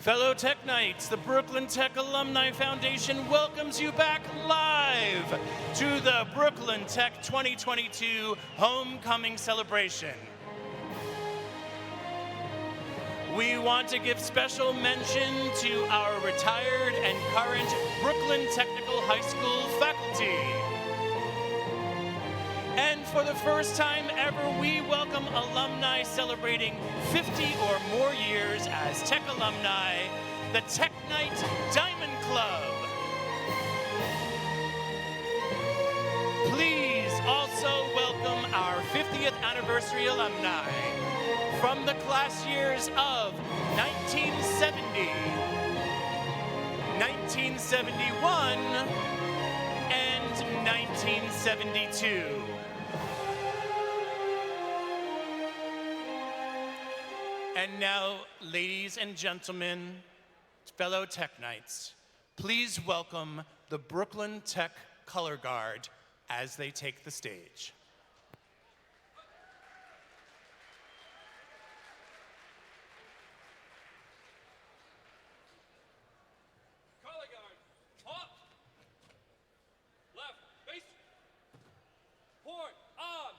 Fellow Tech Knights, the Brooklyn Tech Alumni Foundation welcomes you back live to the Brooklyn Tech 2022 Homecoming Celebration. We want to give special mention to our retired and current Brooklyn Technical High School faculty. And for the first time ever, we welcome alumni celebrating 50 or more years as Tech alumni, the Tech Knight Diamond Club. Please also welcome our 50th anniversary alumni from the class years of 1970, 1971, and 1972. And now, ladies and gentlemen, fellow Tech Knights, please welcome the Brooklyn Tech Color Guard as they take the stage. Color Guard, hop, left, face, forward, arms.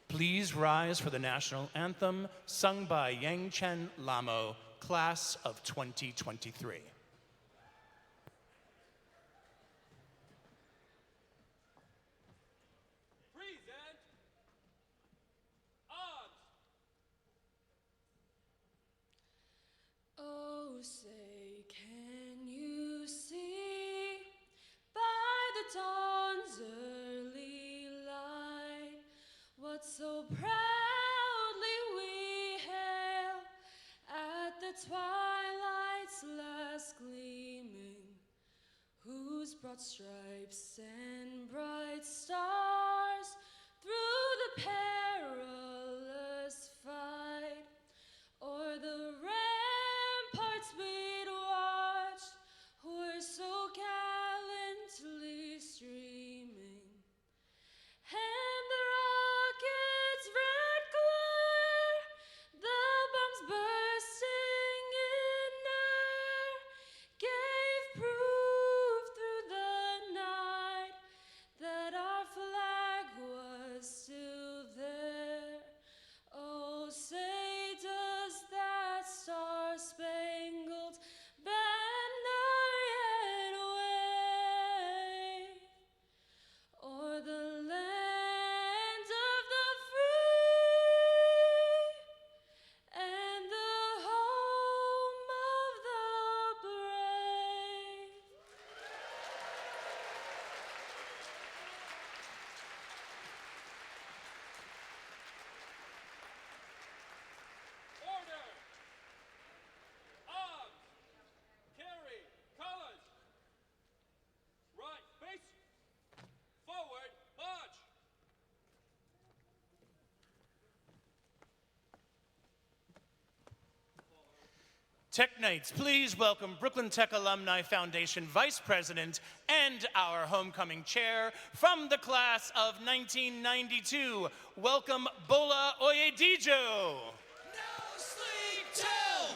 Please rise for the national anthem sung by Yang Chen Lamo, class of 2023. Present, arms. Oh, say, can you see by the dawn's early light what so proudly we hail at the twilight's last gleaming, whose broad stripes and bright stars through the perilous fight o'er the ramparts we'd watched were so gallantly streaming, and the rocket's red glare, the bombs bursting in air, gave proof through the night that our flag was still there. Oh, say does that star-spangled banner yet wave o'er the land of the free and the home of the brave? Order, arms, carry, colors. Right, face, forward, march. Tech Knights, please welcome Brooklyn Tech Alumni Foundation Vice President and our homecoming chair from the class of 1992. Welcome Bola Oyedijo. No sleep till.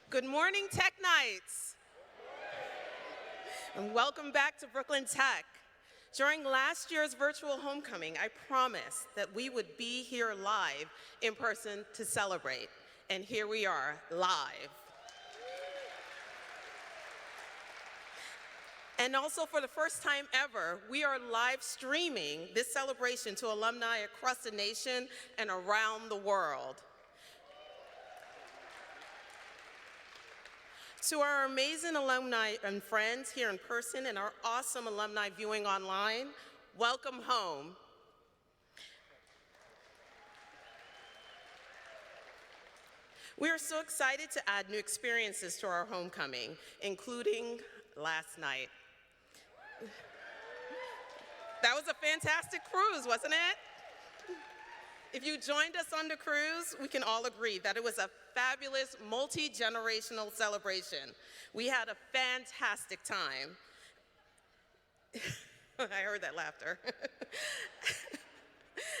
Good morning, Tech Knights. And welcome back to Brooklyn Tech. During last year's virtual homecoming, I promised that we would be here live in person to celebrate. And here we are, live. And also for the first time ever, we are live streaming this celebration to alumni across the nation and around the world. To our amazing alumni and friends here in person and our awesome alumni viewing online, welcome home. We are so excited to add new experiences to our homecoming, including last night. That was a fantastic cruise, wasn't it? If you joined us on the cruise, we can all agree that it was a fabulous, multi-generational celebration. We had a fantastic time. I heard that laughter.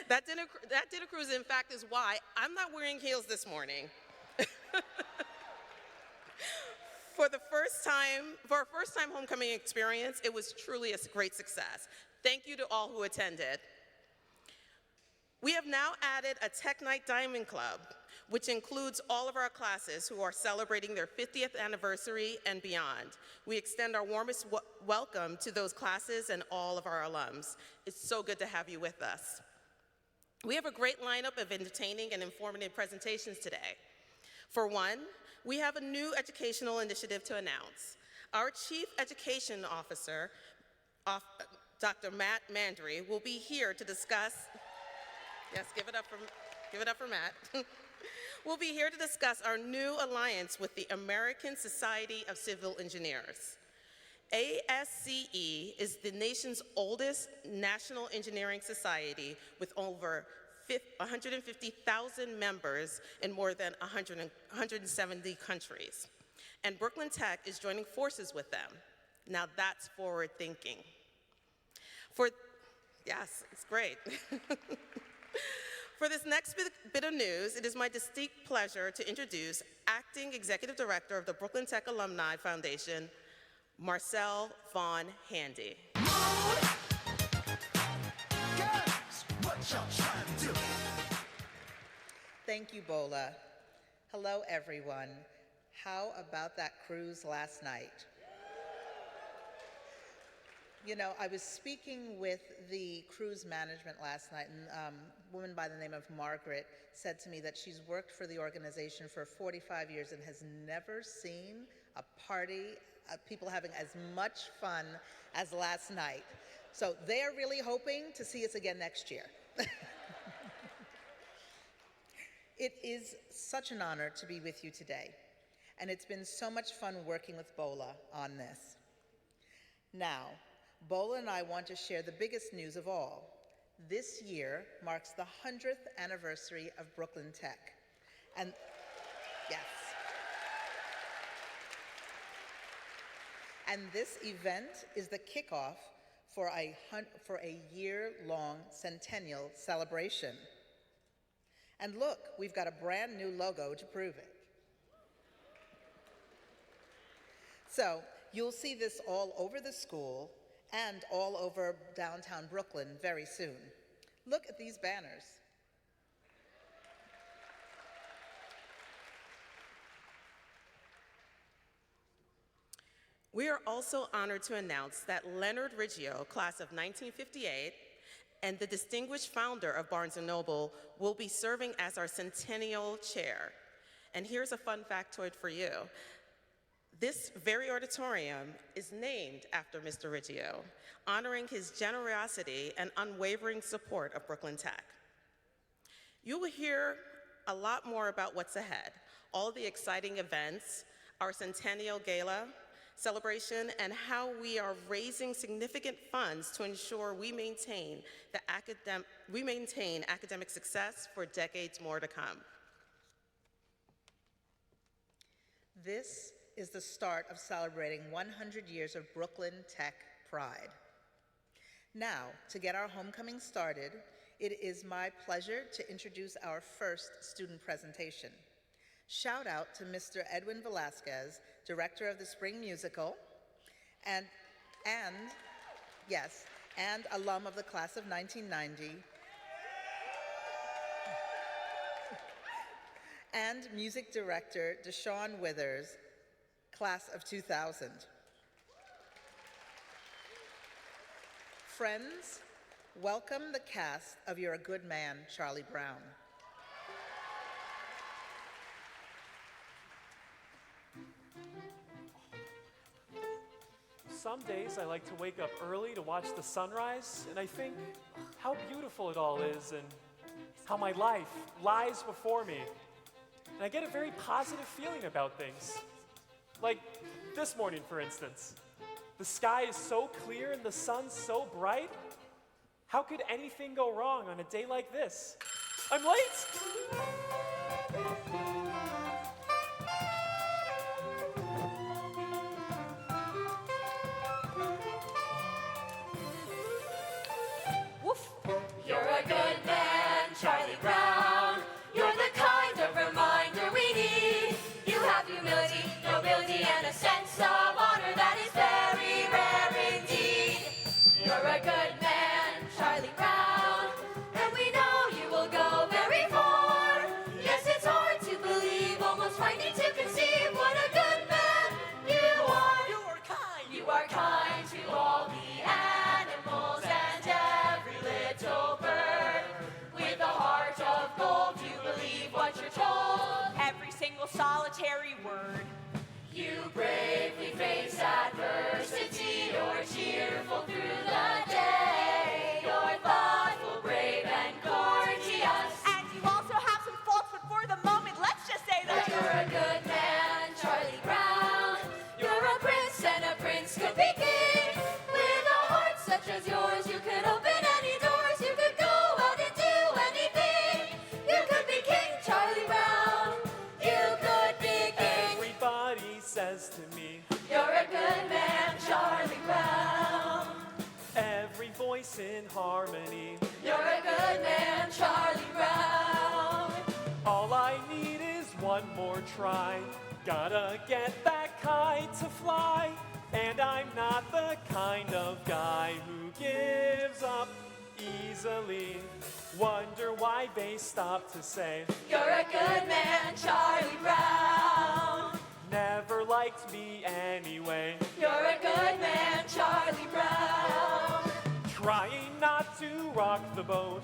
That dinner cruise, in fact, is why I'm not wearing heels this morning. For our first time homecoming experience, it was truly a great success. Thank you to all who attended. We have now added a Tech Night Diamond Club, which includes all of our classes who are celebrating their 50th anniversary and beyond. We extend our warmest welcome to those classes and all of our alums. It's so good to have you with us. We have a great lineup of entertaining and informative presentations today. For one, we have a new educational initiative to announce. Our Chief Education Officer, Dr. Matt Mandry, will be here to discuss. Yes, give it up for Matt. We'll be here to discuss our new alliance with the American Society of Civil Engineers. ASCE is the nation's oldest national engineering society with over 150,000 members in more than 170 countries. And Brooklyn Tech is joining forces with them. Now that's forward thinking. Yes, it's great. For this next bit of news, it is my distinct pleasure to introduce Acting Executive Director of the Brooklyn Tech Alumni Foundation, Marcel Von Handy. Thank you, Bola. Hello, everyone. How about that cruise last night? You know, I was speaking with the cruise management last night, and a woman by the name of Margaret said to me that she's worked for the organization for 45 years and has never seen a party, people having as much fun as last night. So they're really hoping to see us again next year. It is such an honor to be with you today, and it's been so much fun working with Bola on this. Now, Bola and I want to share the biggest news of all. This year marks the 100th anniversary of Brooklyn Tech. And yes. And this event is the kickoff for a year-long centennial celebration. And look, we've got a brand new logo to prove it. So you'll see this all over the school and all over downtown Brooklyn very soon. Look at these banners. We are also honored to announce that Leonard Riggio, class of 1958, and the distinguished founder of Barnes & Noble will be serving as our Centennial Chair. And here's a fun factoid for you. This very auditorium is named after Mr. Riggio, honoring his generosity and unwavering support of Brooklyn Tech. You will hear a lot more about what's ahead, all the exciting events, our Centennial Gala celebration, and how we are raising significant funds to ensure we maintain academic success for decades more to come. This is the start of celebrating 100 years of Brooklyn Tech pride. Now, to get our homecoming started, it is my pleasure to introduce our first student presentation. Shout out to Mr. Edwin Velasquez, director of the Spring Musical, and alum of the class of 1990, and music director Deshaun Withers, class of 2000. Friends, welcome the cast of You're a Good Man, Charlie Brown. Some days I like to wake up early to watch the sunrise, and I think how beautiful it all is and how my life lies before me. And I get a very positive feeling about things. Like this morning, for instance. The sky is so clear and the sun so bright. How could anything go wrong on a day like this? I'm late. Woof. You're a good man, Charlie Brown. You're the kind of reminder we need. You have humility, nobility, and a sense of honor that is very rare indeed. You're a good man, Charlie Brown, and we know you will go very far. Yes, it's hard to believe, almost frightening to conceive what a good man you are. You are kind. You are kind to all the animals and every little bird. With a heart of gold, you believe what you're told. Every single solitary word. You bravely face adversity, you're cheerful through the day. You're thoughtful, brave, and courteous. And you also have some faults, but for the moment, let's just say But that you're a good man, Charlie Brown. You're a prince, and a prince could be king. With a heart such as yours, you could open any doors. You could go out and do anything. You could be King Charlie Brown. You could be king. Everybody says to me, You're a good man, Charlie Brown. every voice in harmony. You're a good man, Charlie Brown. All I need is one more try. Gotta get that kite to fly. And I'm not the kind of guy who gives up easily. Wonder why they stop to say, You're a good man, Charlie Brown. never liked me anyway. You're a good man, Charlie Brown. Trying not to rock the boat,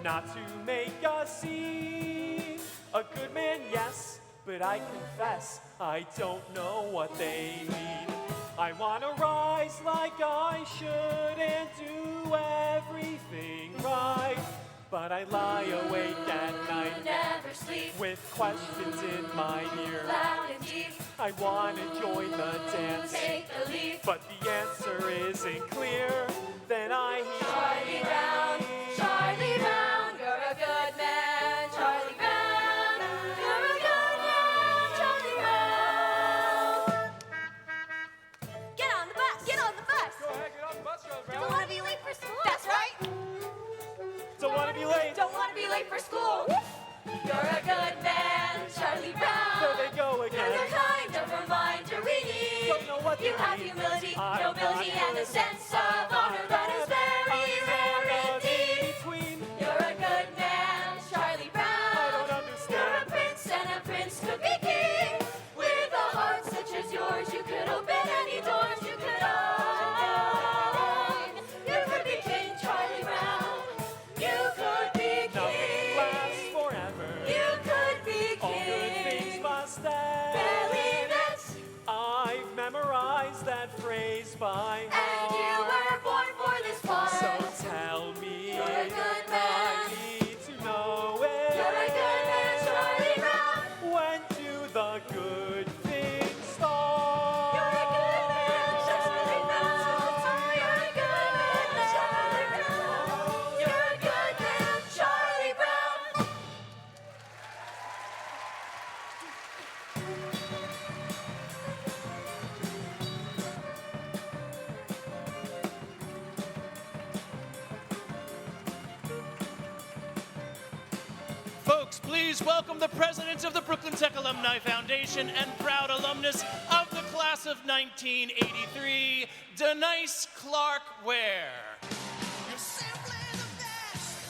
not to make a scene. A good man, yes, but I confess I don't know what they mean. I wanna rise like I should and do everything right, but I lie awake at night You never sleep. with questions in my ear. Loud and deep. I wanna join the dance, Take the leap. but the answer isn't clear. Then I Charlie Brown, Charlie Brown. You're a good man, Charlie Brown. You're a good man, Charlie Brown. get on the bus. Get on the bus. Go ahead, get on the bus, Charlie Don't Brown. want to be late for school. That's right. don't wanna be late. Don't want to be late for school. You're a good man, Charlie Brown. There they go You're again. the kind of reminder we need. Don't know what You they have mean. humility, I'm nobility, not and a sense of honor that is very rare indeed. Between, You're a good man, Charlie Brown. I don't You're a understand. prince, and a prince could be king. With a heart such as yours, you could open any doors you could own. You could be King Charlie Brown. You could be Nothing lasts king. forever. You could be All good things king. must end. Believe it. I've memorized that phrase by And you were heart. born for this part. So tell me, You're a good man. I need to know it. You're a good man, Charlie Brown. When do the good things start? You're a good man, Charlie Brown. You're a good man, Charlie Brown. You're a good man, Charlie Brown. Folks, please welcome the president of the Brooklyn Tech Alumni Foundation and proud alumnus of the class of 1983, Denise Clark Ware. You're simply the best.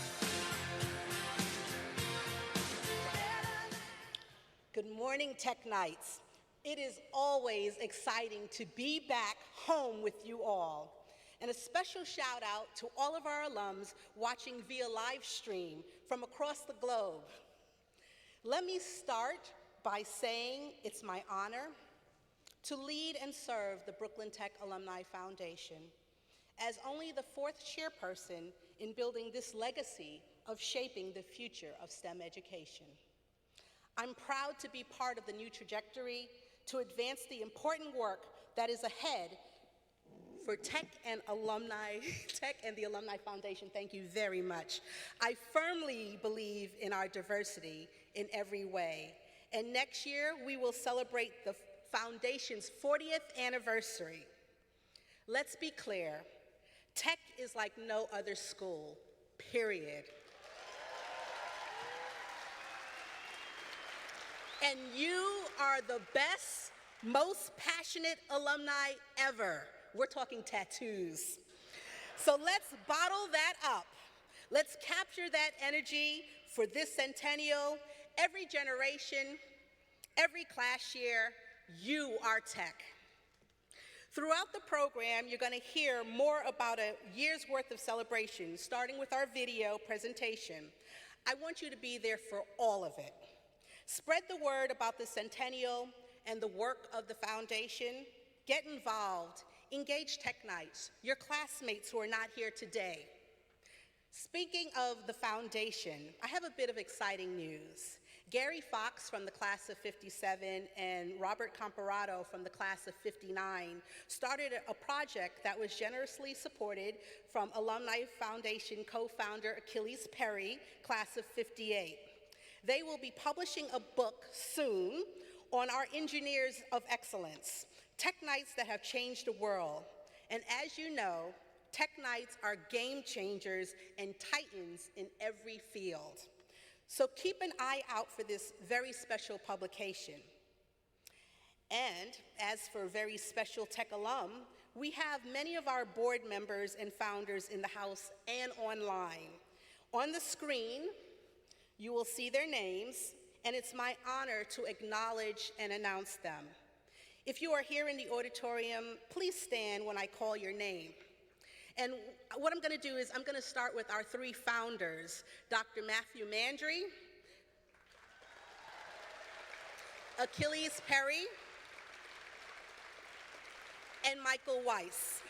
Good morning, Tech Knights. It is always exciting to be back home with you all. And a special shout out to all of our alums watching via live stream from across the globe. Let me start by saying it's my honor to lead and serve the Brooklyn Tech Alumni Foundation as only the fourth chairperson in building this legacy of shaping the future of STEM education. I'm proud to be part of the new trajectory to advance the important work that is ahead for Tech and Alumni, Tech and the Alumni Foundation, thank you very much. I firmly believe in our diversity in every way. And next year, we will celebrate the Foundation's 40th anniversary. Let's be clear, Tech is like no other school, period. And you are the best, most passionate alumni ever. We're talking tattoos. So let's bottle that up. Let's capture that energy for this centennial, every generation, every class year. You are Tech. Throughout the program, you're going to hear more about a year's worth of celebration, starting with our video presentation. I want you to be there for all of it. Spread the word about the Centennial and the work of the foundation. Get involved. Engage Tech Nights, your classmates who are not here today. Speaking of the foundation, I have a bit of exciting news. Gary Fox from the class of '57 and Robert Comparato from the class of '59 started a project that was generously supported from Alumni Foundation co-founder Achilles Perry, class of '58. They will be publishing a book soon on our engineers of excellence, Tech Nights that have changed the world. And as you know, Tech Nights are game changers and titans in every field. So keep an eye out for this very special publication. And as for very special Tech alum, we have many of our board members and founders in the house and online. On the screen, you will see their names, and it's my honor to acknowledge and announce them. If you are here in the auditorium, please stand when I call your name. And what I'm going to do is I'm going to start with our three founders, Dr. Matthew Mandry, Achilles Perry, and Michael Weiss.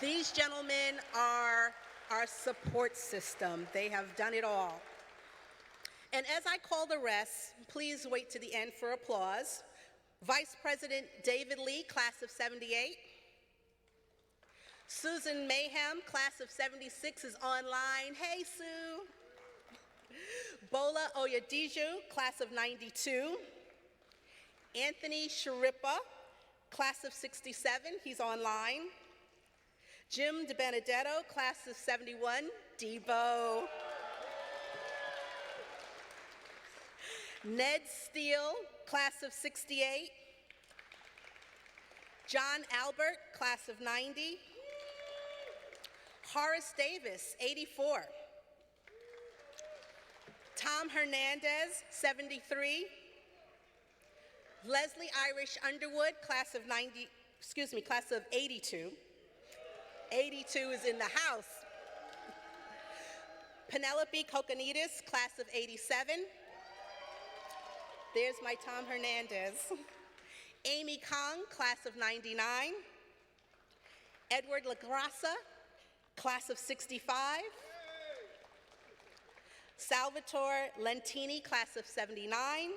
These gentlemen are our support system. They have done it all. And as I call the rest, please wait to the end for applause. Vice President David Lee, class of '78. Susan Mayhem, class of '76, is online. Hey, Sue. Bola Oyediju, class of '92. Anthony Sharippa, class of '67, he's online. Jim DiBenedetto, class of '71, Debo. Ned Steele, class of '68. John Albert, class of '90. Horace Davis, '84. Tom Hernandez, '73. Leslie Irish Underwood, class of '82. 82 is in the house. Penelope Kokonides, class of '87. There's my Tom Hernandez. Amy Kong, class of '99. Edward LaGrassa, class of '65. Salvatore Lentini, class of '79.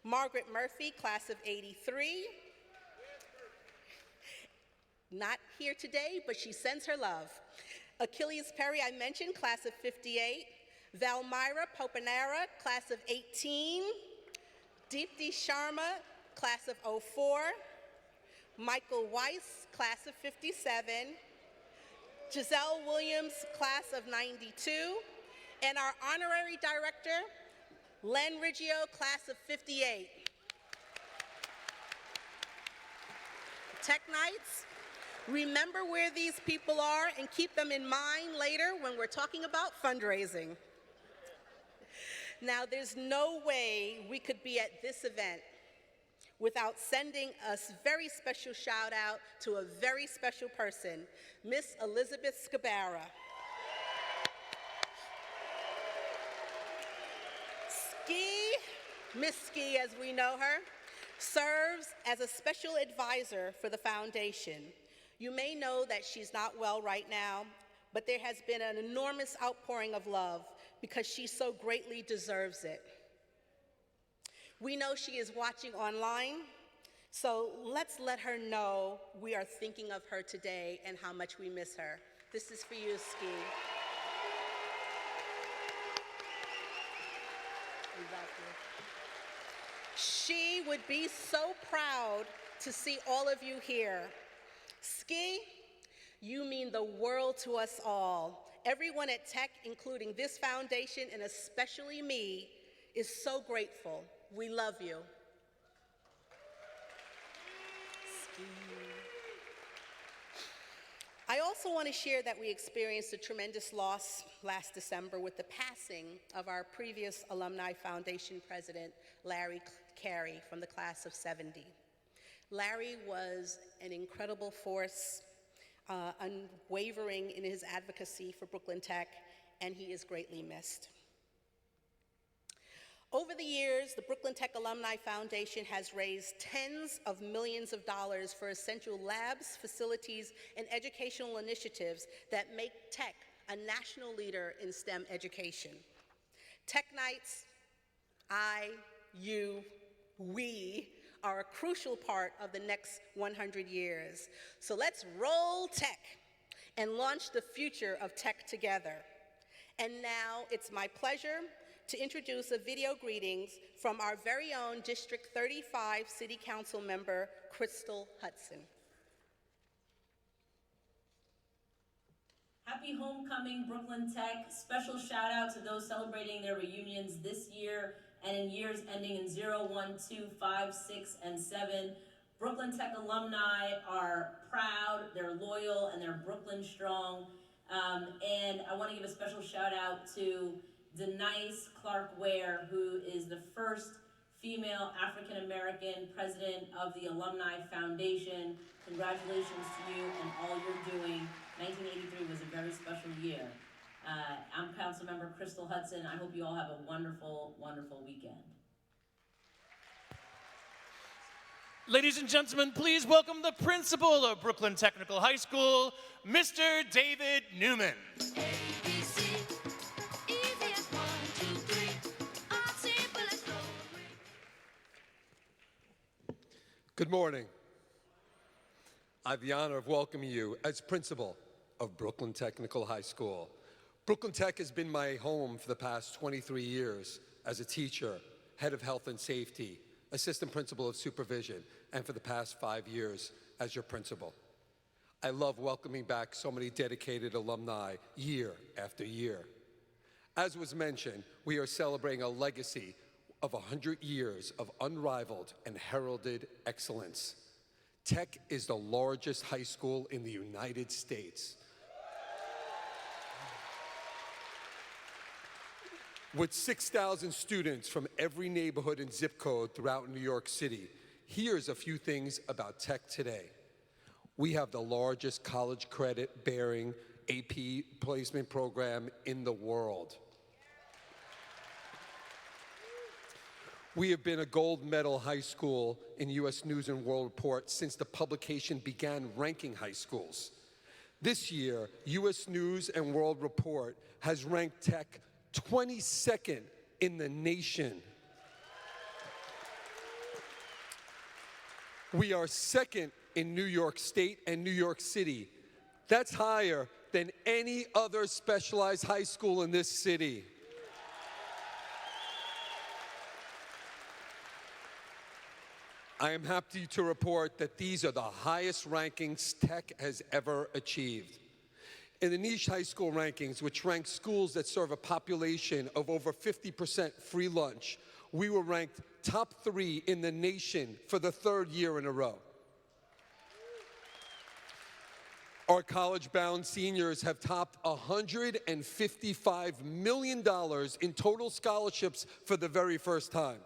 Margaret Murphy, class of '83. Not here today, but she sends her love. Achilles Perry, I mentioned, class of '58. Valmyra Popanera, class of '18. Deepthi Sharma, class of '04. Michael Weiss, class of '57. Giselle Williams, class of '92. And our honorary director, Len Riggio, class of '58. Tech Nights, remember where these people are and keep them in mind later when we're talking about fundraising. Now, there's no way we could be at this event without sending a very special shout out to a very special person, Miss Elizabeth Scabara. Miss Ski, as we know her, serves as a special advisor for the foundation. You may know that she's not well right now, but there has been an enormous outpouring of love because she so greatly deserves it. We know she is watching online. So let's let her know we are thinking of her today and how much we miss her. This is for you, Ski. She would be so proud to see all of you here. Ski, you mean the world to us all. Everyone at Tech, including this foundation and especially me, is so grateful. We love you. Ski. I also want to share that we experienced a tremendous loss last December with the passing of our previous Alumni Foundation president, Larry Carey, from the class of '70. Larry was an incredible force, unwavering in his advocacy for Brooklyn Tech, and he is greatly missed. Over the years, the Brooklyn Tech Alumni Foundation has raised tens of millions of dollars for essential labs, facilities, and educational initiatives that make Tech a national leader in STEM education. Tech Nights, we are a crucial part of the next 100 years. So let's roll Tech and launch the future of Tech together. And now it's my pleasure to introduce a video greetings from our very own District 35 City Council member, Crystal Hudson. Happy homecoming, Brooklyn Tech. Special shout out to those celebrating their reunions this year and in years ending in 0, 1, 2, 5, 6, and 7. Brooklyn Tech alumni are proud, they're loyal, and they're Brooklyn strong. And I want to give a special shout out to Denise Clark-Ware, who is the first female African-American president of the Alumni Foundation. Congratulations to you and all you're doing. 1983 was a very special year. I'm Councilmember Crystal Hudson. I hope you all have a wonderful, wonderful weekend. Ladies and gentlemen, please welcome the principal of Brooklyn Technical High School, Mr. David Newman. Good morning. I have the honor of welcoming you as principal of Brooklyn Technical High School. Brooklyn Tech has been my home for the past 23 years as a teacher, head of health and safety, assistant principal of supervision, and for the past 5 years as your principal. I love welcoming back so many dedicated alumni year after year. As was mentioned, we are celebrating a legacy of 100 years of unrivaled and heralded excellence. Tech is the largest high school in the United States. With 6,000 students from every neighborhood and zip code throughout New York City, here's a few things about Tech today. We have the largest college credit bearing AP placement program in the world. We have been a gold medal high school in U.S. News and World Report since the publication began ranking high schools. This year, U.S. News and World Report has ranked Tech 22nd in the nation. We are second in New York State and New York City. That's higher than any other specialized high school in this city. I am happy to report that these are the highest rankings Tech has ever achieved. In the niche high school rankings, which rank schools that serve a population of over 50% free lunch, we were ranked top 3 in the nation for the 3rd year in a row. Our college-bound seniors have topped $155 million in total scholarships for the very first time.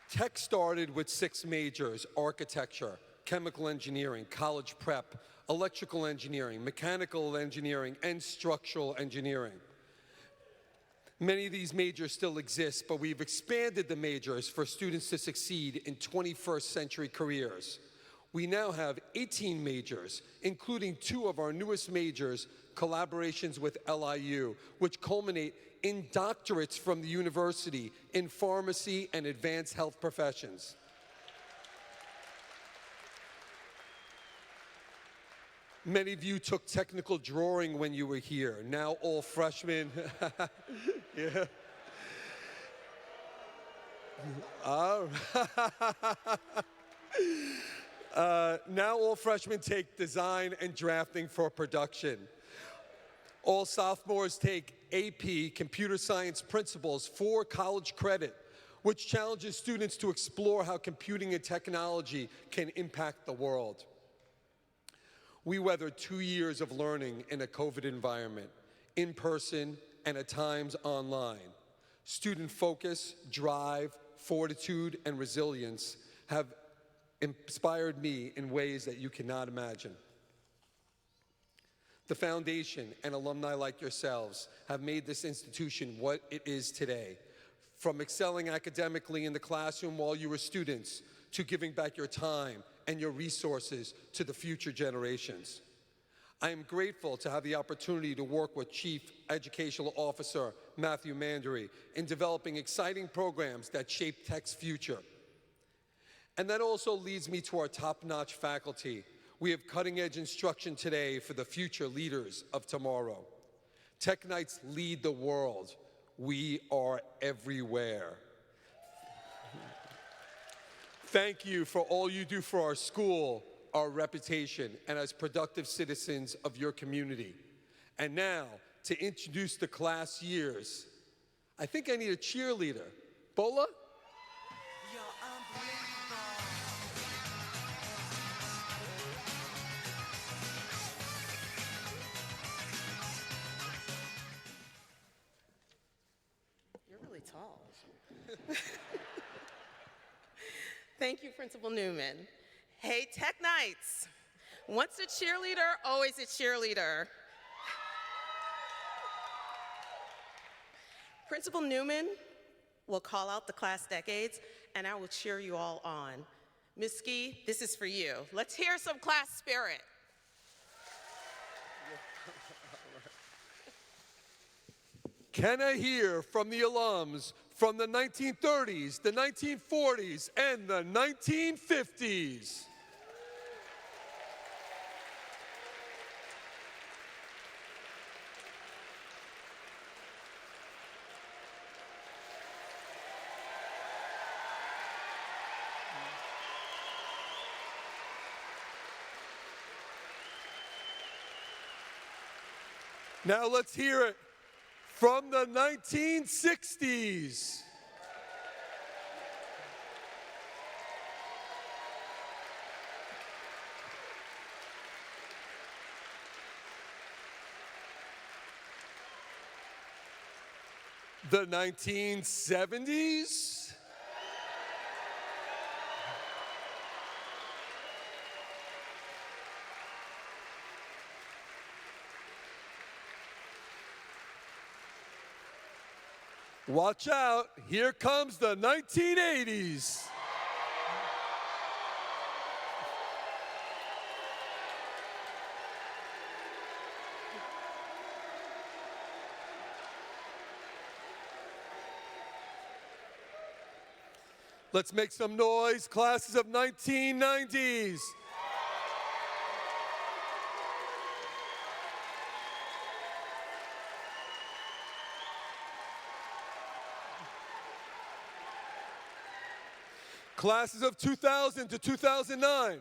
Tech started with 6 majors: architecture, chemical engineering, college prep, electrical engineering, mechanical engineering, and structural engineering. Many of these majors still exist, but we've expanded the majors for students to succeed in 21st century careers. We now have 18 majors, including 2 of our newest majors, collaborations with LIU, which culminate in doctorates from the university in pharmacy and advanced health professions. Many of you took technical drawing when you were here. Now all freshmen, yeah. Now all freshmen take design and drafting for production. All sophomores take AP, Computer Science Principles, for college credit, which challenges students to explore how computing and technology can impact the world. We weathered 2 years of learning in a COVID environment, in person and at times online. Student focus, drive, fortitude, and resilience have inspired me in ways that you cannot imagine. The foundation and alumni like yourselves have made this institution what it is today. From excelling academically in the classroom while you were students, to giving back your time and your resources to the future generations. I am grateful to have the opportunity to work with Chief Educational Officer Matthew Mandery in developing exciting programs that shape Tech's future. And that also leads me to our top-notch faculty. We have cutting-edge instruction today for the future leaders of tomorrow. Tech Knights lead the world. We are everywhere. Thank you for all you do for our school, our reputation, and as productive citizens of your community. And now, to introduce the class years, I think I need a cheerleader. Bola? You're really tall. Thank you, Principal Newman. Hey, Tech Knights. Once a cheerleader, always a cheerleader. Principal Newman will call out the class decades, and I will cheer you all on. Ms. Ski, this is for you. Let's hear some class spirit. Can I hear from the alums from the 1930s, the 1940s, and the 1950s? Now let's hear it from the 1960s. The 1970s. Watch out, here comes the 1980s. Let's make some noise, classes of 1990s. Classes of 2000 to 2009.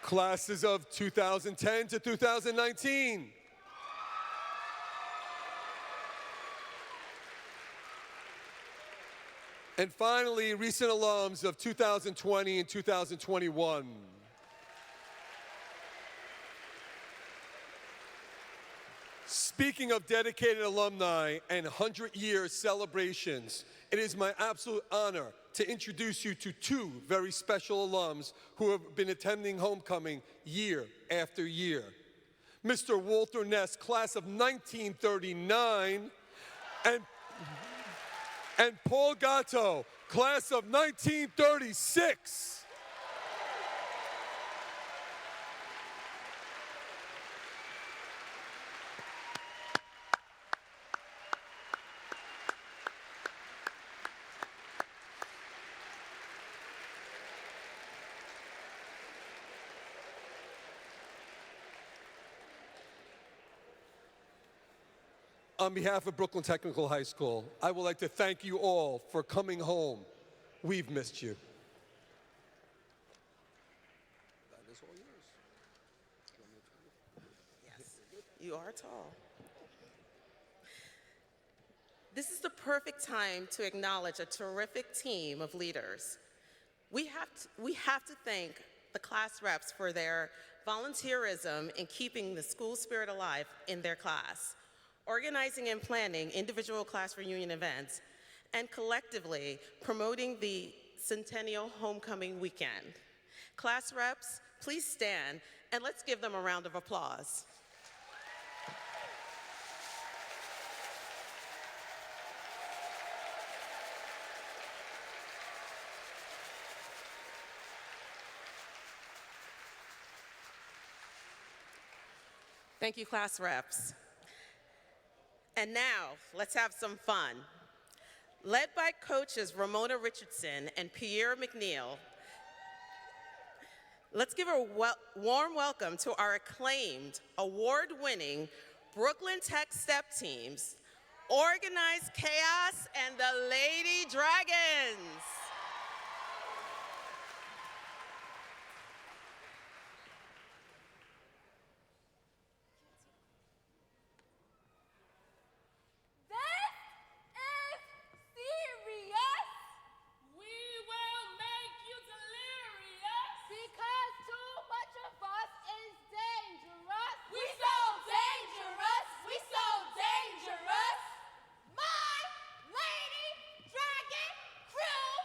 Classes of 2010 to 2019. And finally, recent alums of 2020 and 2021. Speaking of dedicated alumni and 100-year celebrations, it is my absolute honor to introduce you to two very special alums who have been attending homecoming year after year. Mr. Walter Ness, class of 1939, and Paul Gatto, class of 1936. On behalf of Brooklyn Technical High School, I would like to thank you all for coming home. We've missed you. That is all yours. Yes, you are tall. This is the perfect time to acknowledge a terrific team of leaders. We have to thank the class reps for their volunteerism in keeping the school spirit alive in their class, organizing and planning individual class reunion events, and collectively promoting the Centennial Homecoming weekend. Class reps, please stand and let's give them a round of applause. Thank you, class reps. And now, let's have some fun. Led by coaches Ramona Richardson and Pierre McNeil, let's give a warm welcome to our acclaimed, award-winning Brooklyn Tech step teams, Organized Chaos and the Lady Dragons. Crew!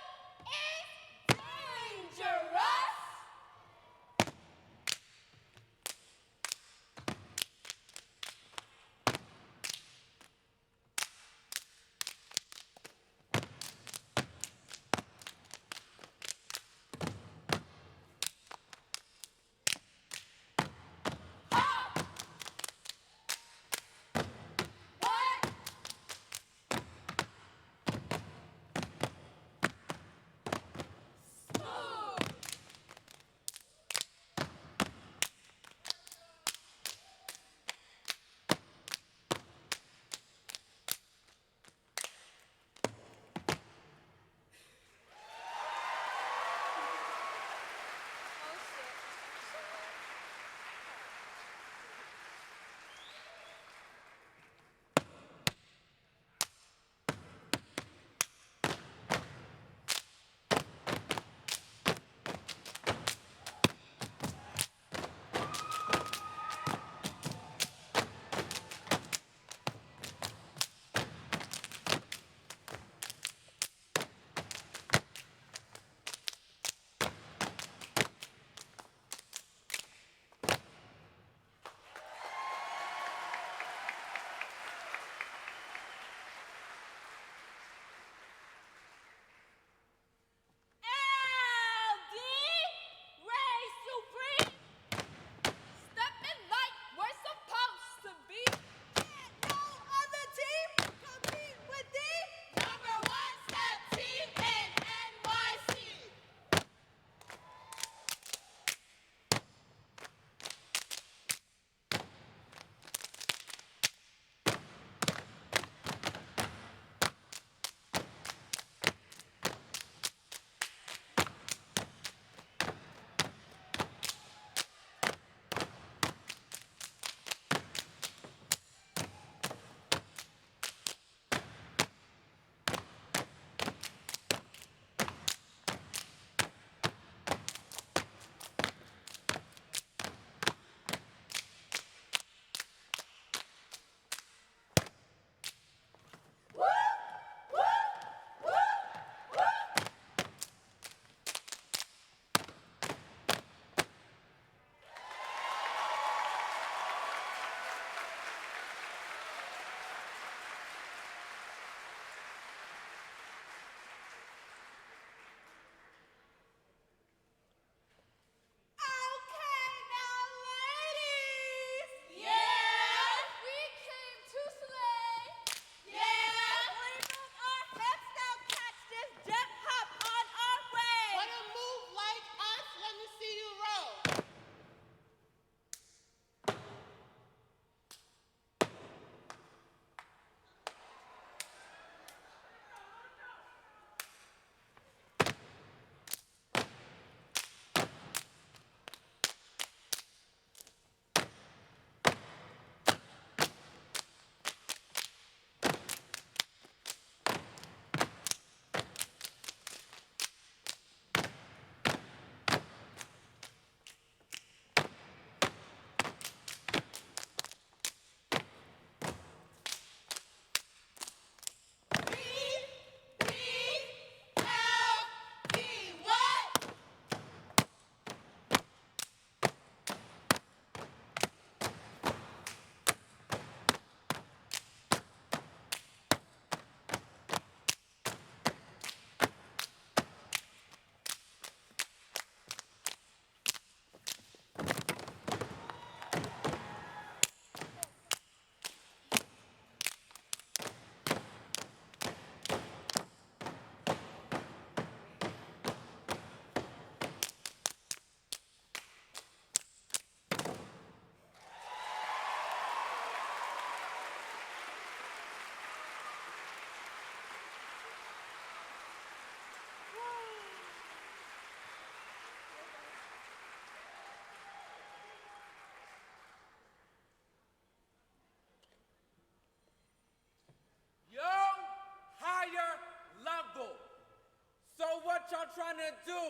wanna do?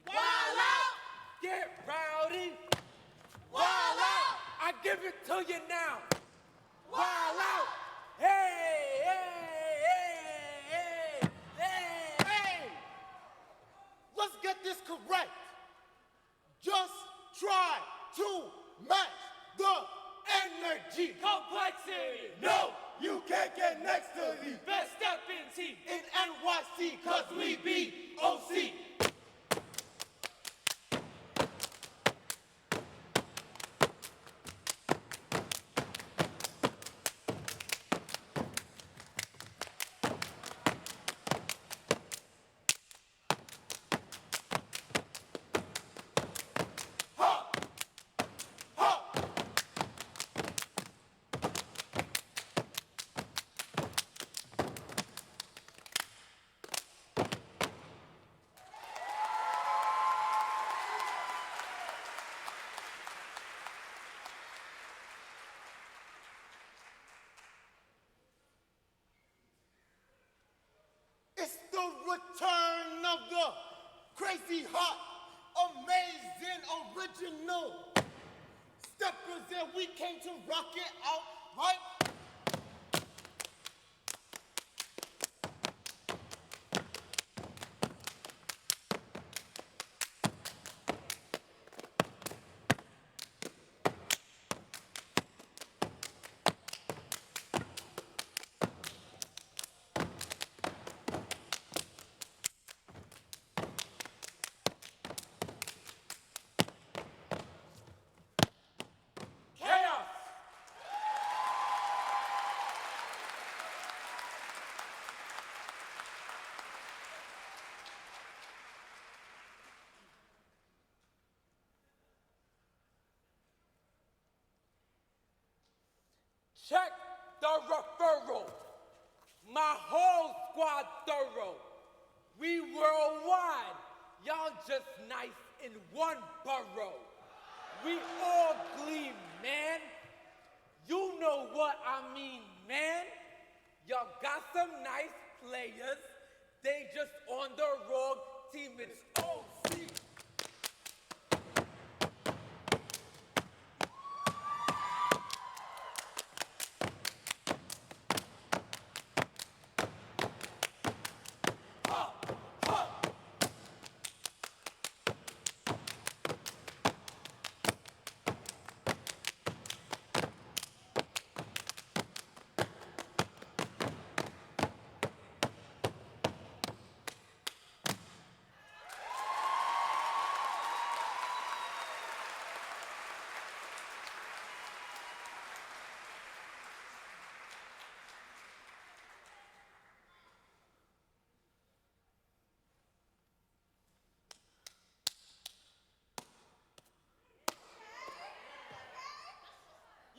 Wild out! Get rowdy! Wild out! I give it to you now! Wild out! Hey, hey, hey, hey, hey! Hey! Let's get this correct. Just try to match the energy. Complexity! No, you can't get next to the Best step in T! in NYC, cause we be OC. It's the return of the crazy hot, amazing, original steppers, and we came to rock it out right. Chaos! Check the referral. My whole squad thorough. We worldwide. Y'all just nice in one borough. We all gleam, man. You know what I mean, man. Y'all got some nice players. They just on the wrong team. It's OC.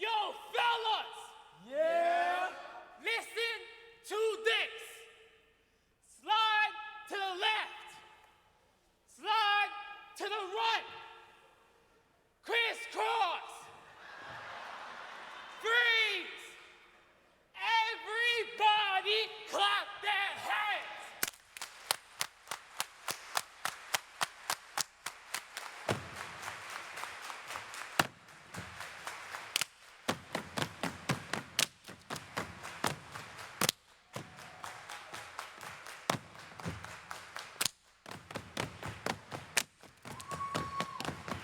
Yo, fellas! Yeah? Listen to this. Slide to the left. Slide to the right. Crisscross. Freeze. Everybody clap their hands.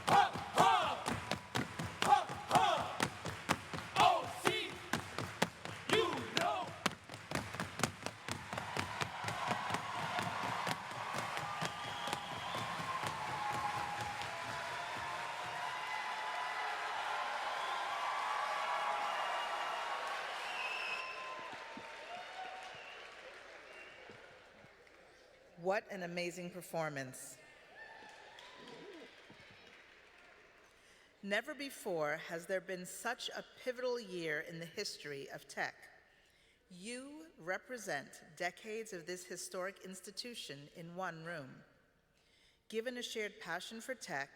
Ha, ha. Ha, ha. OC. You know. What an amazing performance. Never before has there been such a pivotal year in the history of tech. You represent decades of this historic institution in one room. Given a shared passion for tech,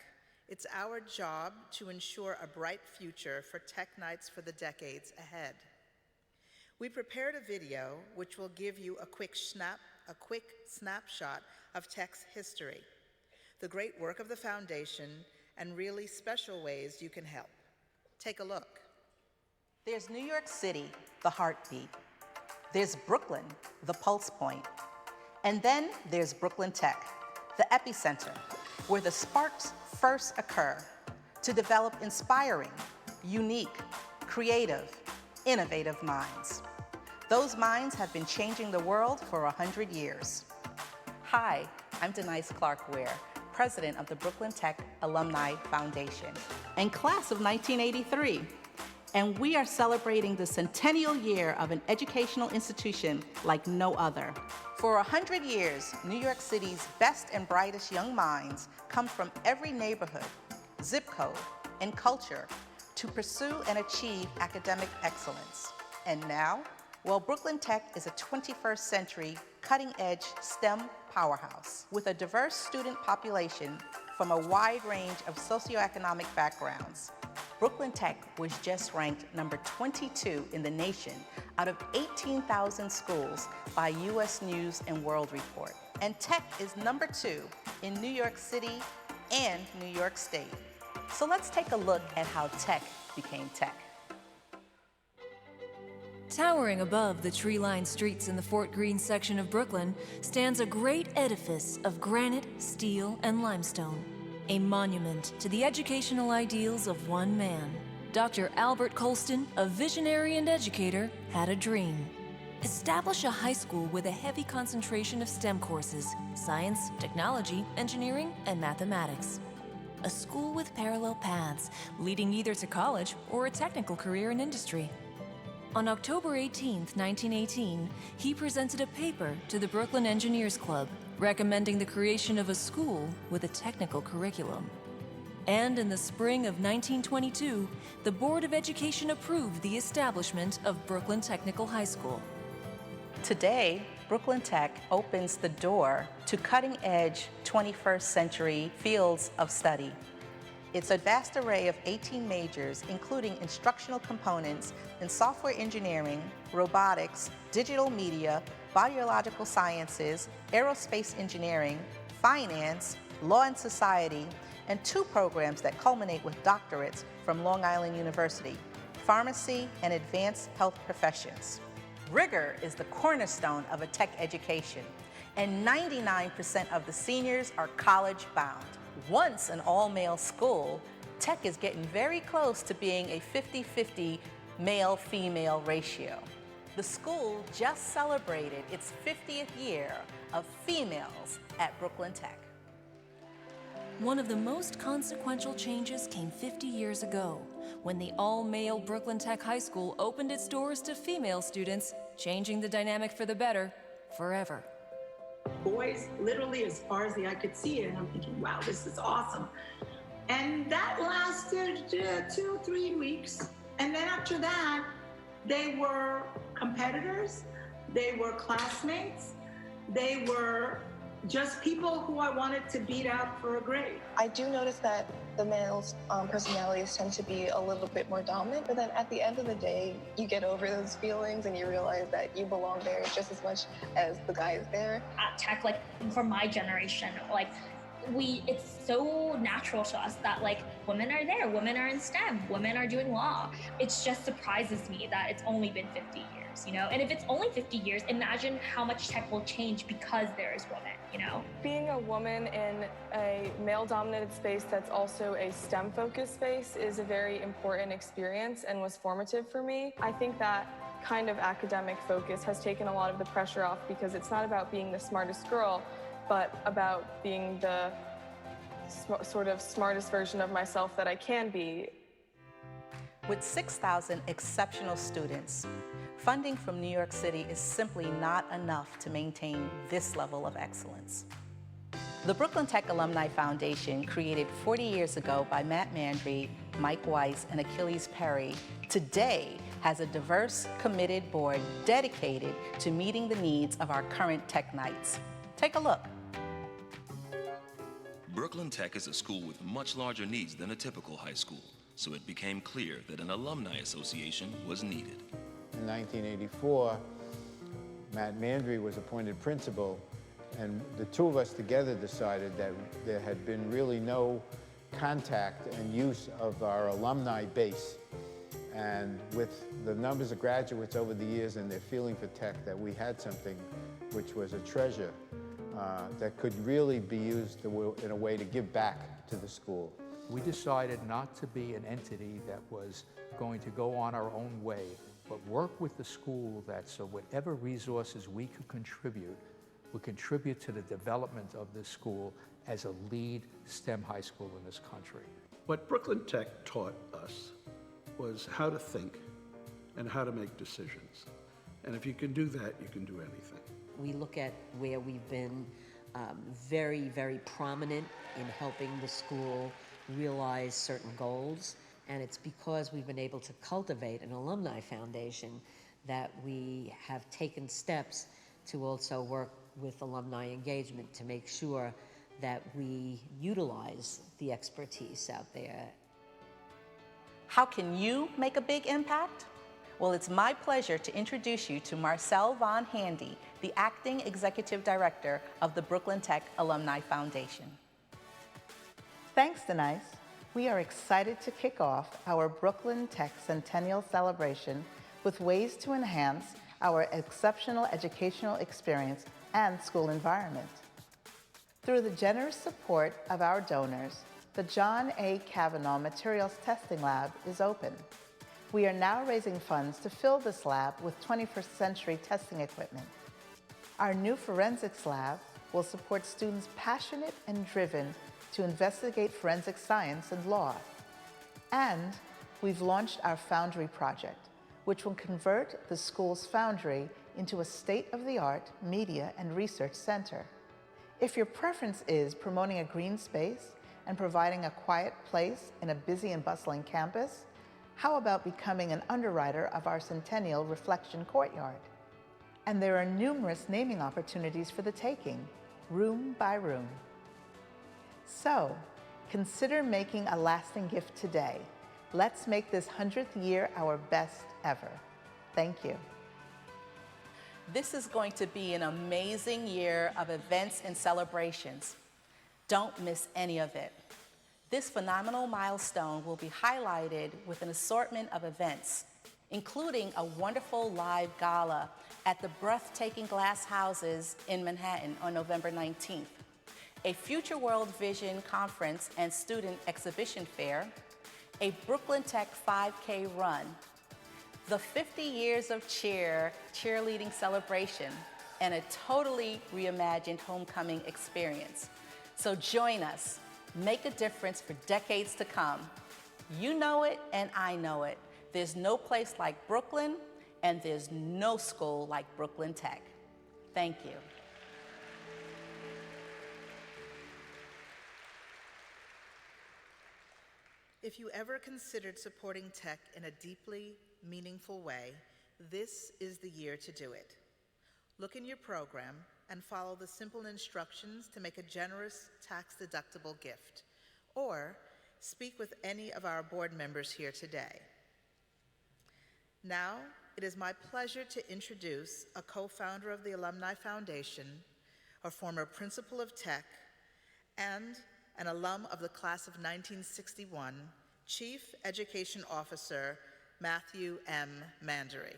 it's our job to ensure a bright future for Tech Nights for the decades ahead. We prepared a video which will give you a quick a quick snapshot of Tech's history, the great work of the foundation, and really special ways you can help. Take a look. There's New York City, the heartbeat. There's Brooklyn, the pulse point. And then there's Brooklyn Tech, the epicenter, where the sparks first occur to develop inspiring, unique, creative, innovative minds. Those minds have been changing the world for 100 years. Hi, I'm Denise Clark-Ware, president of the Brooklyn Tech Alumni Foundation and class of 1983. And we are celebrating the centennial year of an educational institution like no other. For 100 years, New York City's best and brightest young minds come from every neighborhood, zip code, and culture to pursue and achieve academic excellence. And now, well, Brooklyn Tech is a 21st century cutting-edge STEM powerhouse with a diverse student population from a wide range of socioeconomic backgrounds. Brooklyn Tech was just ranked number 22 in the nation out of 18,000 schools by U.S. News and World Report. And Tech is number 2 in New York City and New York State. So let's take a look at how Tech became Tech. Towering above the tree-lined streets in the Fort Greene section of Brooklyn stands a great edifice of granite, steel, and limestone. A monument to the educational ideals of one man. Dr. Albert Colston, a visionary and educator, had a dream. Establish a high school with a heavy concentration of STEM courses: science, technology, engineering, and mathematics. A school with parallel paths, leading either to college or a technical career in industry. On October 18, 1918, he presented a paper to the Brooklyn Engineers Club, recommending the creation of a school with a technical curriculum. And in the spring of 1922, the Board of Education approved the establishment of Brooklyn Technical High School. Today, Brooklyn Tech opens the door to cutting-edge 21st century fields of study. It's a vast array of 18 majors, including instructional components in software engineering, robotics, digital media, biological sciences, aerospace engineering, finance, law and society, and 2 programs that culminate with doctorates from Long Island University, pharmacy and advanced health professions. Rigor is the cornerstone of a tech education, and 99% of the seniors are college-bound. Once an all-male school, Tech is getting very close to being a 50-50 male-female ratio. The school just celebrated its 50th year of females at Brooklyn Tech. One of the most consequential changes came 50 years ago, when the all-male Brooklyn Tech High School opened its doors to female students, changing the dynamic for the better forever. Boys literally as far as the eye could see, and I'm thinking, wow, this is awesome. And that lasted 2-3 weeks. And then after that, they were competitors, they were classmates, they were just people who I wanted to beat out for a grade. I do notice that the males' personalities tend to be a little bit more dominant, but then at the end of the day, you get over those feelings and you realize that you belong there just as much as the guys there. At Tech, like for my generation, like it's so natural to us that like women are there, women are in STEM, women are doing law. It just surprises me that it's only been 50 years, you know? And if it's only 50 years, imagine how much Tech will change because there is women, you know? Being a woman in a male-dominated space that's also a STEM-focused space is a very important experience and was formative for me. I think that kind of academic focus has taken a lot of the pressure off because it's not about being the smartest girl, but about being the sort of smartest version of myself that I can be. With 6,000 exceptional students, funding from New York City is simply not enough to maintain this level of excellence. The Brooklyn Tech Alumni Foundation, created 40 years ago by Matt Mandry, Mike Weiss, and Achilles Perry, today has a diverse, committed board dedicated to meeting the needs of our current Tech Knights. Take a look. Brooklyn Tech is a school with much larger needs than a typical high school, so it became clear that an alumni association was needed. In 1984, Matt Mandry was appointed principal, and the two of us together decided that there had been really no contact and use of our alumni base. And with the numbers of graduates over the years and their feeling for tech, that we had something which was a treasure that could really be used in a way to give back to the school. We decided not to be an entity that was going to go on our own way, but work with the school that so whatever resources we could contribute would contribute to the development of this school as a lead STEM high school in this country. What Brooklyn Tech taught us was how to think and how to make decisions. And if you can do that, you can do anything. We look at where we've been very, very prominent in helping the school realize certain goals. And it's because we've been able to cultivate an alumni foundation that we have taken steps to also work with alumni engagement to make sure that we utilize the expertise out there. How can you make a big impact? Well, it's my pleasure to introduce you to Marcel Von Handy, the Acting Executive Director of the Brooklyn Tech Alumni Foundation. Thanks, Denise. We are excited to kick off our Brooklyn Tech Centennial Celebration with ways to enhance our exceptional educational experience and school environment. Through the generous support of our donors, the John A. Kavanaugh Materials Testing Lab is open. We are now raising funds to fill this lab with 21st century testing equipment. Our new forensics lab will support students passionate and driven to investigate forensic science and law. And we've launched our Foundry project, which will convert the school's foundry into a state-of-the-art media and research center. If your preference is promoting a green space and providing a quiet place in a busy and bustling campus, how about becoming an underwriter of our Centennial Reflection Courtyard? And there are numerous naming opportunities for the taking, room by room. So, consider making a lasting gift today. Let's make this 100th year our best ever. Thank you. This is going to be an amazing year of events and celebrations. Don't miss any of it. This phenomenal milestone will be highlighted with an assortment of events, including a wonderful live gala at the breathtaking glass houses in Manhattan on November 19th, a Future World Vision conference and student exhibition fair, a Brooklyn Tech 5K run, the 50 years of cheerleading celebration, and a totally reimagined homecoming experience. So join us. Make a difference for decades to come. You know it and I know it. There's no place like Brooklyn, and there's no school like Brooklyn Tech. Thank you. If you ever considered supporting tech in a deeply meaningful way, this is the year to do it. Look in your program and follow the simple instructions to make a generous tax-deductible gift, or speak with any of our board members here today. Now, it is my pleasure to introduce a co-founder of the Alumni Foundation, a former principal of Tech, and an alum of the class of 1961, Chief Education Officer Matthew M. Mandery.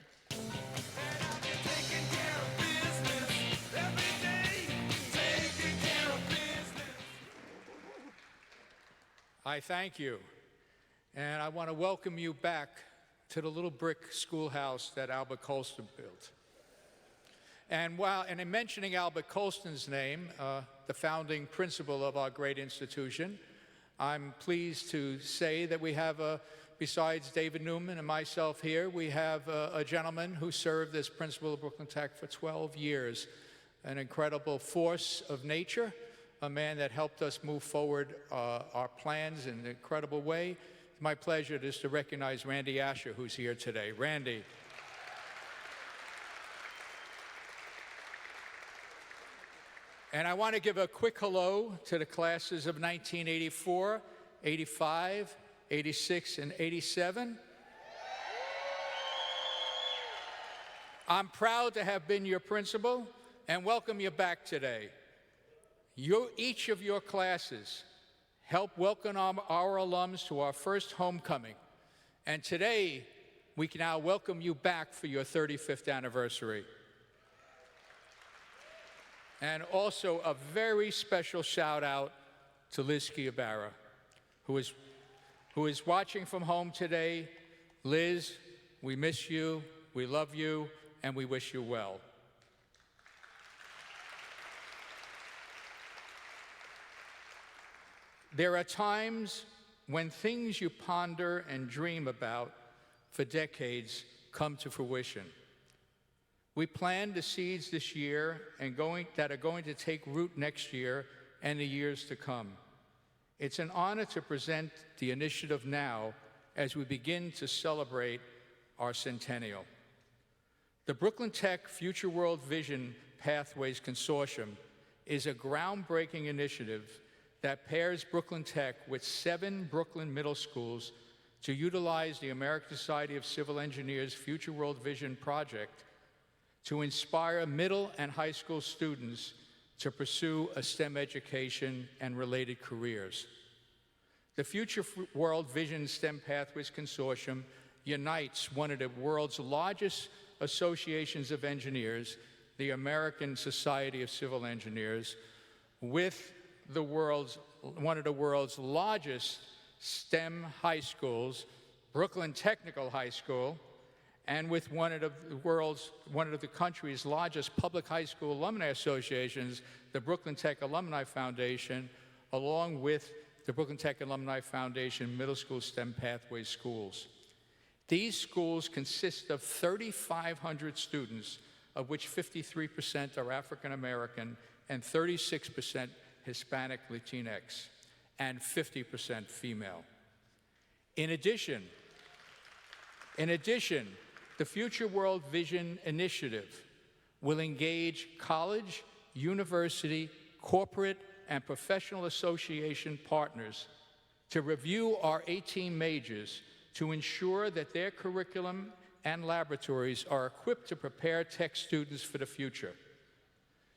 I thank you, and I want to welcome you back to the little brick schoolhouse that Albert Colston built. And in mentioning Albert Colston's name, the founding principal of our great institution, I'm pleased to say that we have, besides David Newman and myself here, we have a gentleman who served as principal of Brooklyn Tech for 12 years, an incredible force of nature, a man that helped us move forward our plans in an incredible way. It's my pleasure just to recognize Randy Asher, who's here today. Randy. And I want to give a quick hello to the classes of 1984, 85, 86, and 87. I'm proud to have been your principal and welcome you back today. Each of your classes helped welcome our alums to our first homecoming. And today, we can now welcome you back for your 35th anniversary. And also a very special shout out to Liz Chiabara, who is watching from home today. Liz, we miss you, we love you, and we wish you well. There are times when things you ponder and dream about for decades come to fruition. We planted the seeds this year that are going to take root next year and the years to come. It's an honor to present the initiative now as we begin to celebrate our centennial. The Brooklyn Tech Future World Vision Pathways Consortium is a groundbreaking initiative that pairs Brooklyn Tech with 7 Brooklyn middle schools to utilize the American Society of Civil Engineers Future World Vision project to inspire middle and high school students to pursue a STEM education and related careers. The Future World Vision STEM Pathways Consortium unites one of the world's largest associations of engineers, the American Society of Civil Engineers, with one of the world's largest STEM high schools, Brooklyn Technical High School, and with one of the country's largest public high school alumni associations, the Brooklyn Tech Alumni Foundation, along with the Brooklyn Tech Alumni Foundation Middle School STEM Pathways Schools. These schools consist of 3,500 students, of which 53% are African American and 36% Hispanic Latinx, and 50% female. In addition, the Future World Vision Initiative will engage college, university, corporate, and professional association partners to review our 18 majors to ensure that their curriculum and laboratories are equipped to prepare tech students for the future.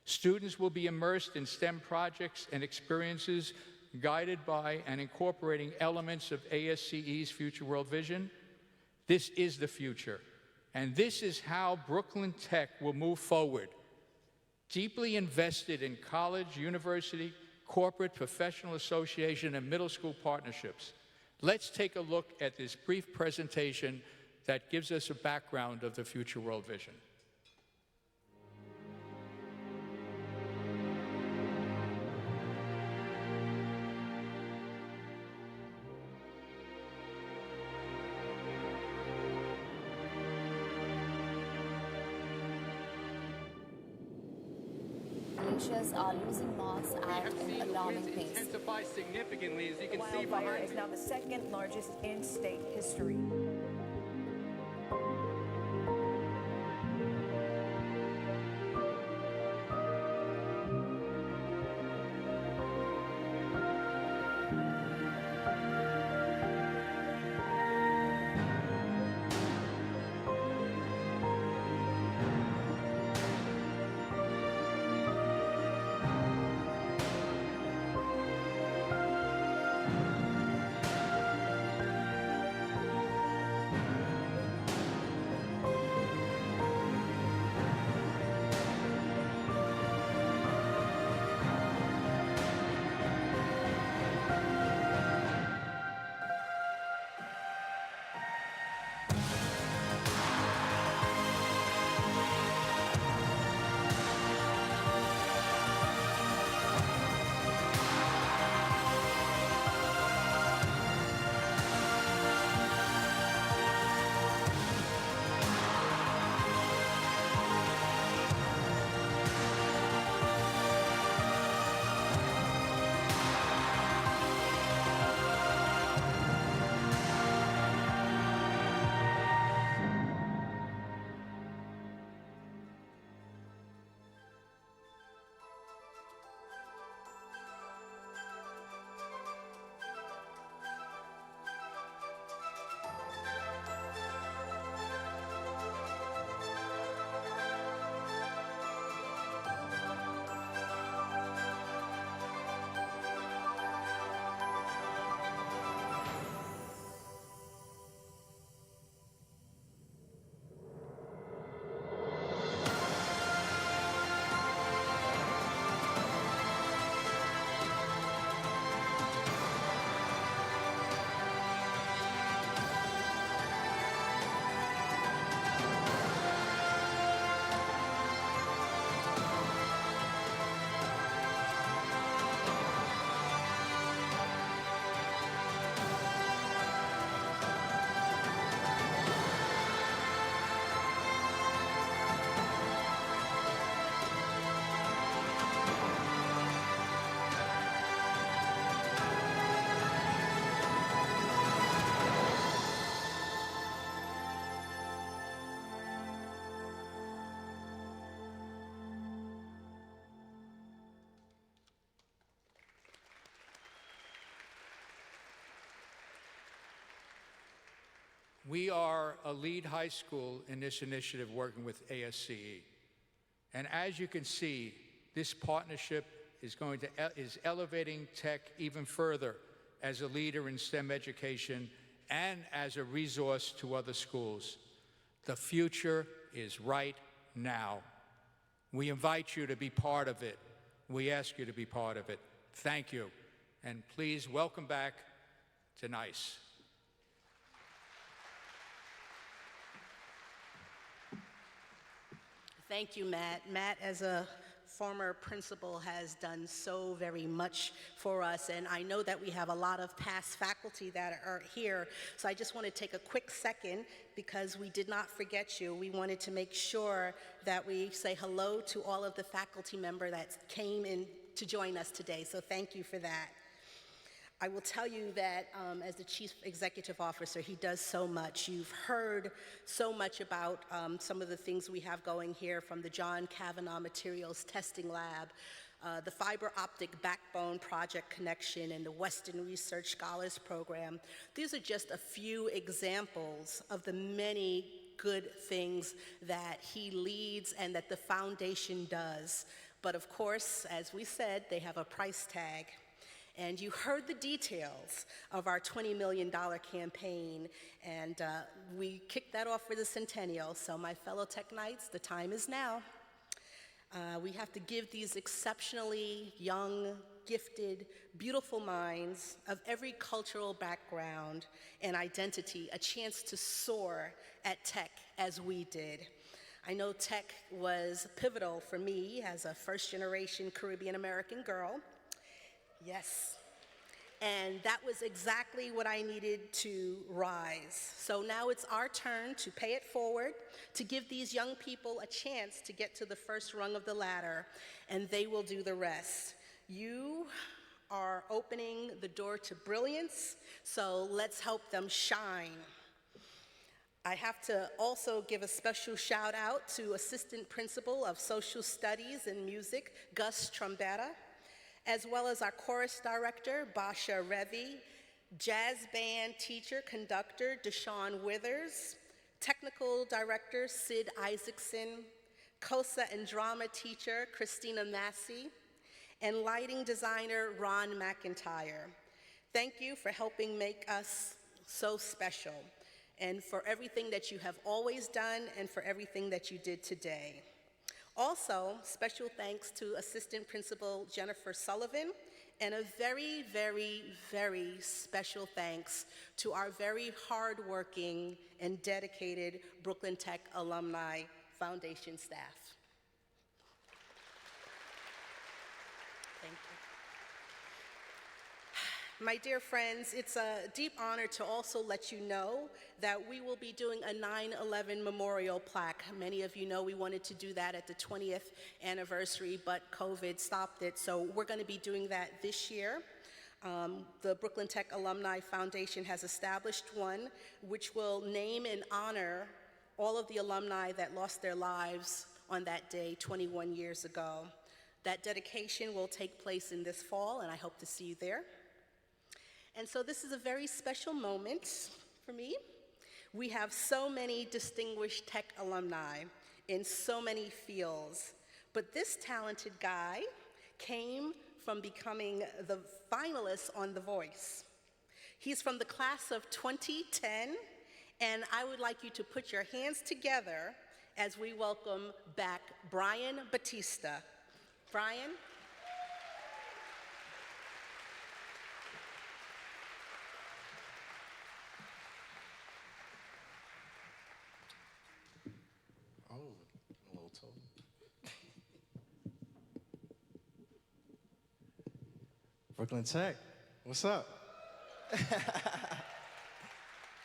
Students will be immersed in STEM projects and experiences guided by and incorporating elements of ASCE's Future World Vision. This is the future, and this is how Brooklyn Tech will move forward. Deeply invested in college, university, corporate, professional association, and middle school partnerships. Let's take a look at this brief presentation that gives us a background of the Future World Vision. Glaciers are losing mass at an alarming pace. Intensify significantly, as you can see Wildfire behind is me. now the second largest in state history. we are a lead high school in this initiative working with ASCE. And as you can see, this partnership is elevating tech even further as a leader in STEM education and as a resource to other schools. The future is right now. We invite you to be part of it. We ask you to be part of it. Thank you. And please welcome back to NICE. Thank you, Matt. Matt, as a former principal, has done so very much for us, and I know that we have a lot of past faculty that are here, so I just want to take a quick second because we did not forget you. We wanted to make sure that we say hello to all of the faculty member that came in to join us today, so thank you for that. I will tell you that as the Chief Executive Officer, he does so much. You've heard so much about some of the things we have going here, from the John Kavanaugh Materials Testing Lab, the Fiber Optic Backbone Project Connection, and the Western Research Scholars Program. These are just a few examples of the many good things that he leads and that the foundation does. But of course, as we said, they have a price tag. And you heard the details of our $20 million campaign, and we kicked that off for the Centennial. So my fellow Tech Knights, the time is now. We have to give these exceptionally young, gifted, beautiful minds of every cultural background and identity a chance to soar at Tech as we did. I know Tech was pivotal for me as a first-generation Caribbean-American girl. Yes, and that was exactly what I needed to rise. So now it's our turn to pay it forward, to give these young people a chance to get to the first rung of the ladder, and they will do the rest. You are opening the door to brilliance, so let's help them shine. I have to also give a special shout out to Assistant Principal of Social Studies and Music, Gus Trombetta, as well as our chorus director, Basha Revi, jazz band teacher, conductor, Deshaun Withers, technical director, Sid Isaacson, COSA and drama teacher, Christina Massey, and lighting designer, Ron McIntyre. Thank you for helping make us so special, and for everything that you have always done, and for everything that you did today. Also, special thanks to Assistant Principal Jennifer Sullivan, and a very, very, very special thanks to our very hardworking and dedicated Brooklyn Tech Alumni Foundation staff. Thank you. My dear friends, it's a deep honor to also let you know that we will be doing a 9/11 memorial plaque. Many of you know we wanted to do that at the 20th anniversary, but COVID stopped it, so we're going to be doing that this year. The Brooklyn Tech Alumni Foundation has established one which will name and honor all of the alumni that lost their lives on that day 21 years ago. That dedication will take place in this fall, and I hope to see you there. And so this is a very special moment for me. We have so many distinguished Tech alumni in so many fields, but this talented guy came from becoming the finalist on The Voice. He's from the class of 2010, and I would like you to put your hands together as we welcome back Bryan Bautista. Bryan? Brooklyn Tech, what's up?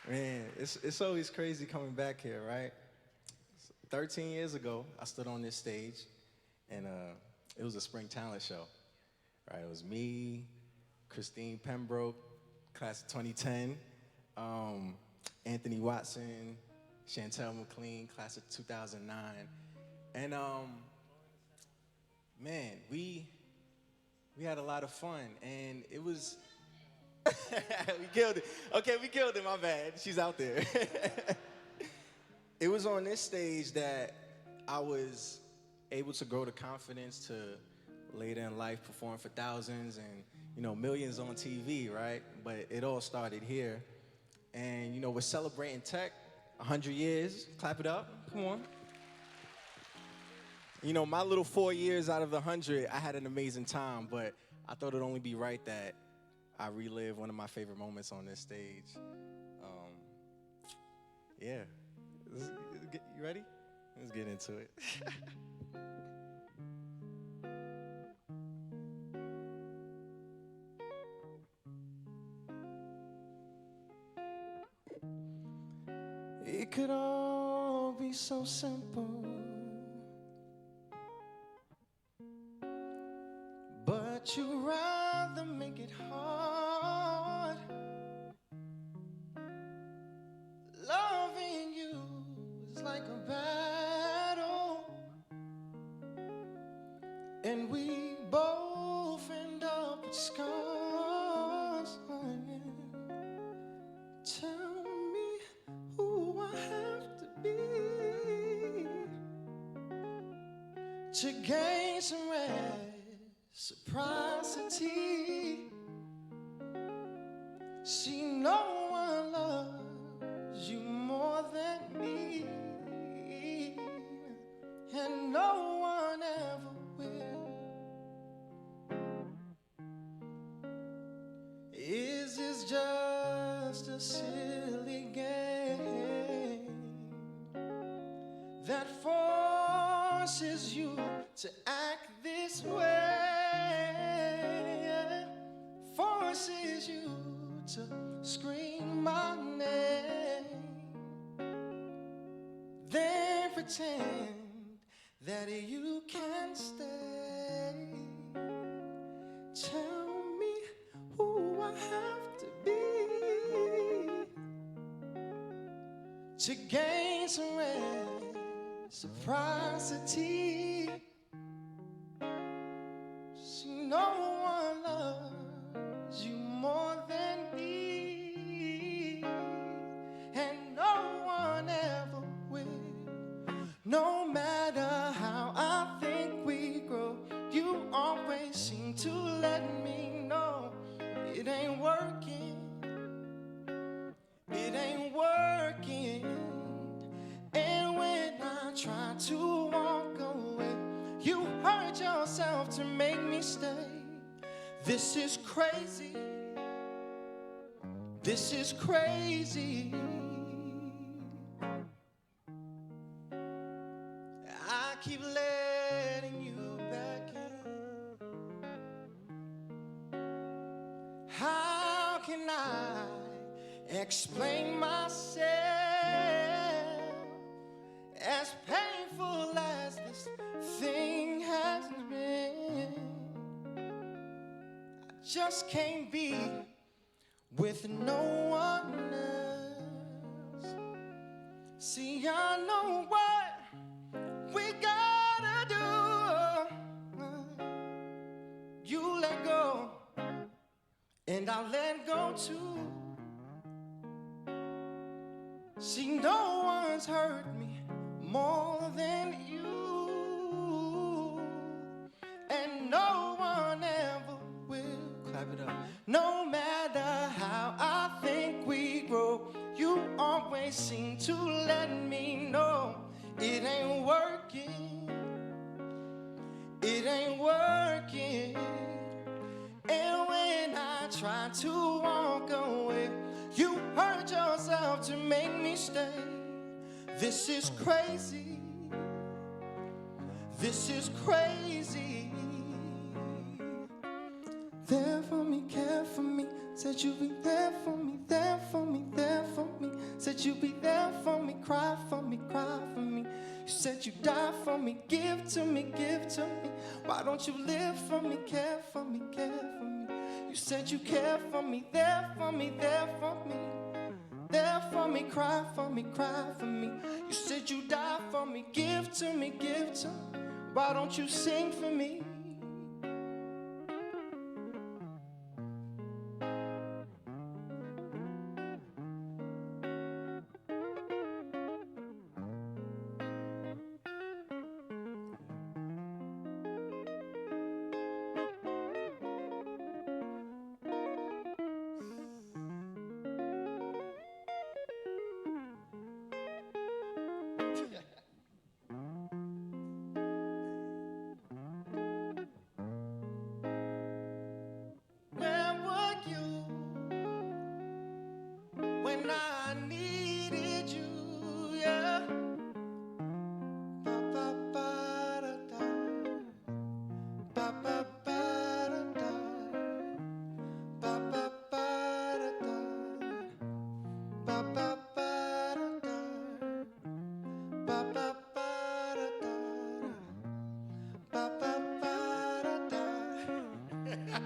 Man, it's always crazy coming back here, right? 13 years ago, I stood on this stage, and it was a spring talent show, right? It was me, Christine Pembroke, class of 2010, Anthony Watson, Chantel McLean, class of 2009, and man, we had a lot of fun, and it was We killed it. Okay, we killed it, my bad. She's out there. It was on this stage that I was able to grow the confidence to later in life perform for thousands and, millions on TV, right? But it all started here. And, we're celebrating tech, 100 years. Clap it up. Come on. My little 4 years out of the 100, I had an amazing time, but I thought it'd only be right that I relive one of my favorite moments on this stage. Yeah. You ready? Let's get into it. It could all be so simple, but you rather make it hard. Loving you is like a battle, and we both end up with scars. Tell me who I have to be to gain some reciprocity. See, no one loves you more than me, and no one ever will. Is this just a silly game that forces you to act this way? Forces you to scream my name, then pretend that you can stay. Tell me who I have to be to gain some reciprocity. See, no one loves you more than me, and no one ever will. No matter how I think we grow, you always seem to let me know it ain't working. It ain't working. And when I try to walk away, you hurt yourself to make me stay. This is crazy. This is crazy. I keep letting you back in. How can I explain myself? As painful as this thing has been, I just can't be with no one else. See, I know what we gotta do. You let go, and I'll let go too. See, no one's hurt me more than you, and no one ever will. Clap it up. No matter how I think we grow, you always seem to let me know it ain't working. It ain't working. And when I try to walk away, you hurt yourself to make me stay. This is crazy. This is crazy. There for me, care for me. Said you'd be there for me, there for me, there for me. Said you'd be there for me, cry for me, cry for me. You said you'd die for me, give to me, give to me. Why don't you live for me, care for me, care for me? You said you care for me, there for me, there for me. There for me, cry for me, cry for me. You said you die for me, give to me, give to me. Why don't you sing for me? That's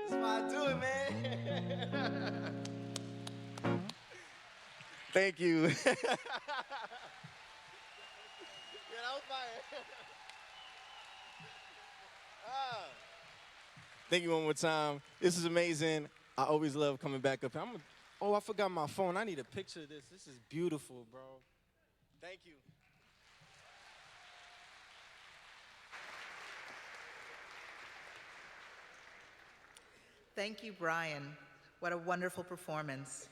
why I do it, man. Thank you. Yeah, that was fire. Thank you one more time. This is amazing. I always love coming back up here. Oh, I forgot my phone. I need a picture of this. This is beautiful, bro. Thank you. Thank you, Bryan. What a wonderful performance.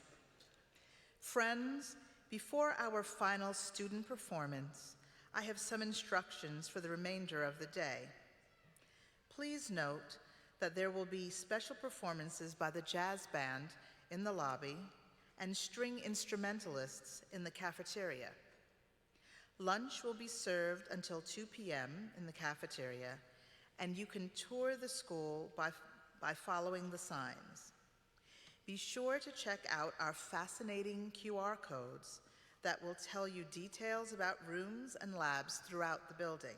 Friends, before our final student performance, I have some instructions for the remainder of the day. Please note that there will be special performances by the jazz band in the lobby and string instrumentalists in the cafeteria. Lunch will be served until 2 p.m. in the cafeteria, and you can tour the school by following the signs. Be sure to check out our fascinating QR codes that will tell you details about rooms and labs throughout the building.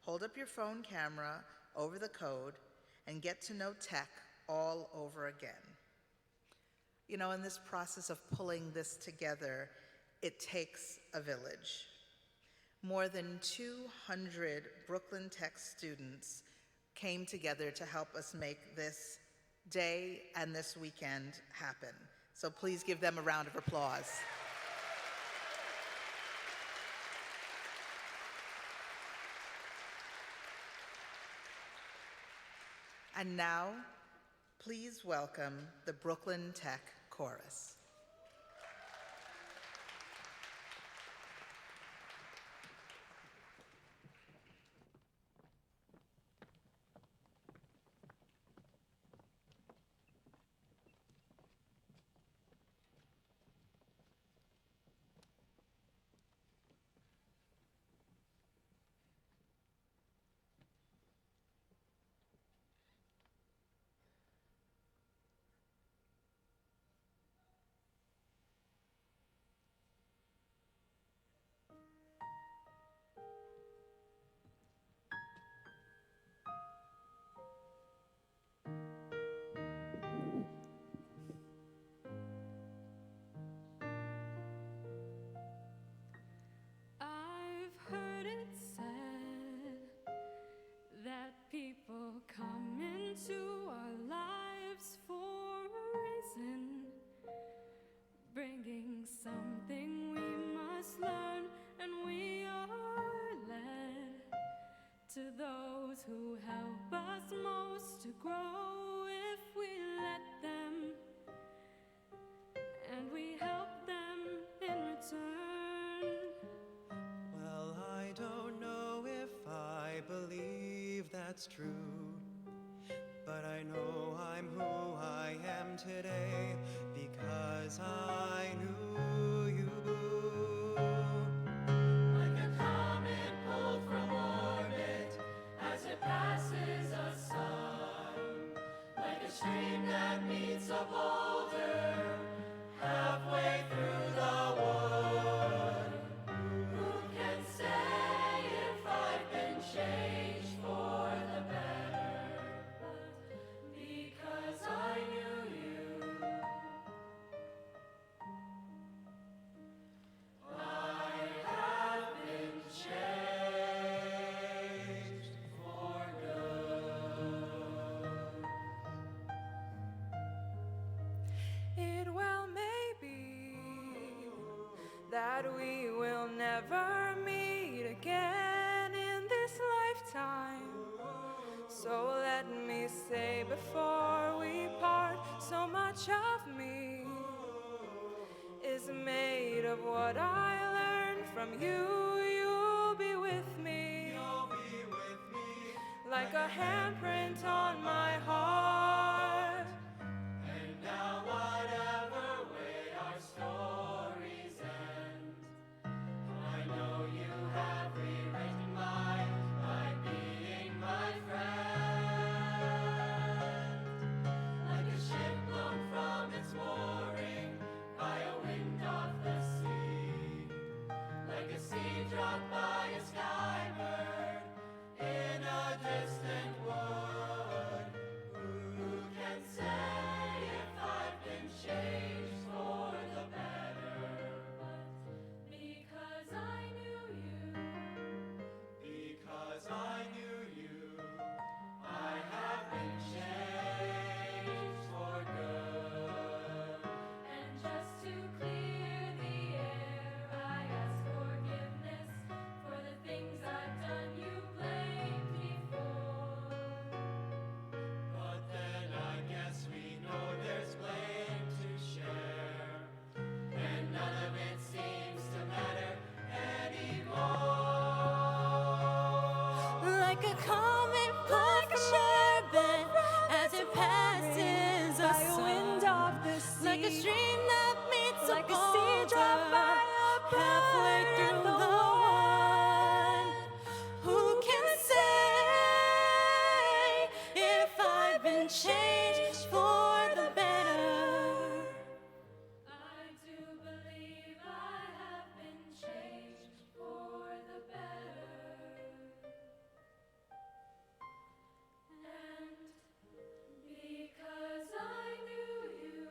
Hold up your phone camera over the code and get to know tech all over again. You know, in this process of pulling this together, it takes a village. More than 200 Brooklyn Tech students came together to help us make this day and this weekend happen. So please give them a round of applause. And now, please welcome the Brooklyn Tech Chorus. People come into our lives for a reason, bringing something we must learn, and we are led to those who help us most to grow if we let them, and we help them in return. Well, I don't know if I believe that's true, but I know I'm who I am today because I knew you. Like a comet pulled from orbit as it passes a sun, like a stream that meets a boulder halfway through the wood. Who can say if I've been changed for the better? But because I knew you, I have been changed for good. It well may be that we will never meet again in this lifetime. So let me say before we part, so much of me is made of what I learned from you. You'll be with me, like a handprint on my heart. And now whatever way our stories end, I know you have rewritten mine by being my friend. Like a ship blown from its mooring by a wind off the sea, like a seed dropped by a skybird in a distant wood. changed for the better. I do believe I have been changed for the better. And because I knew you,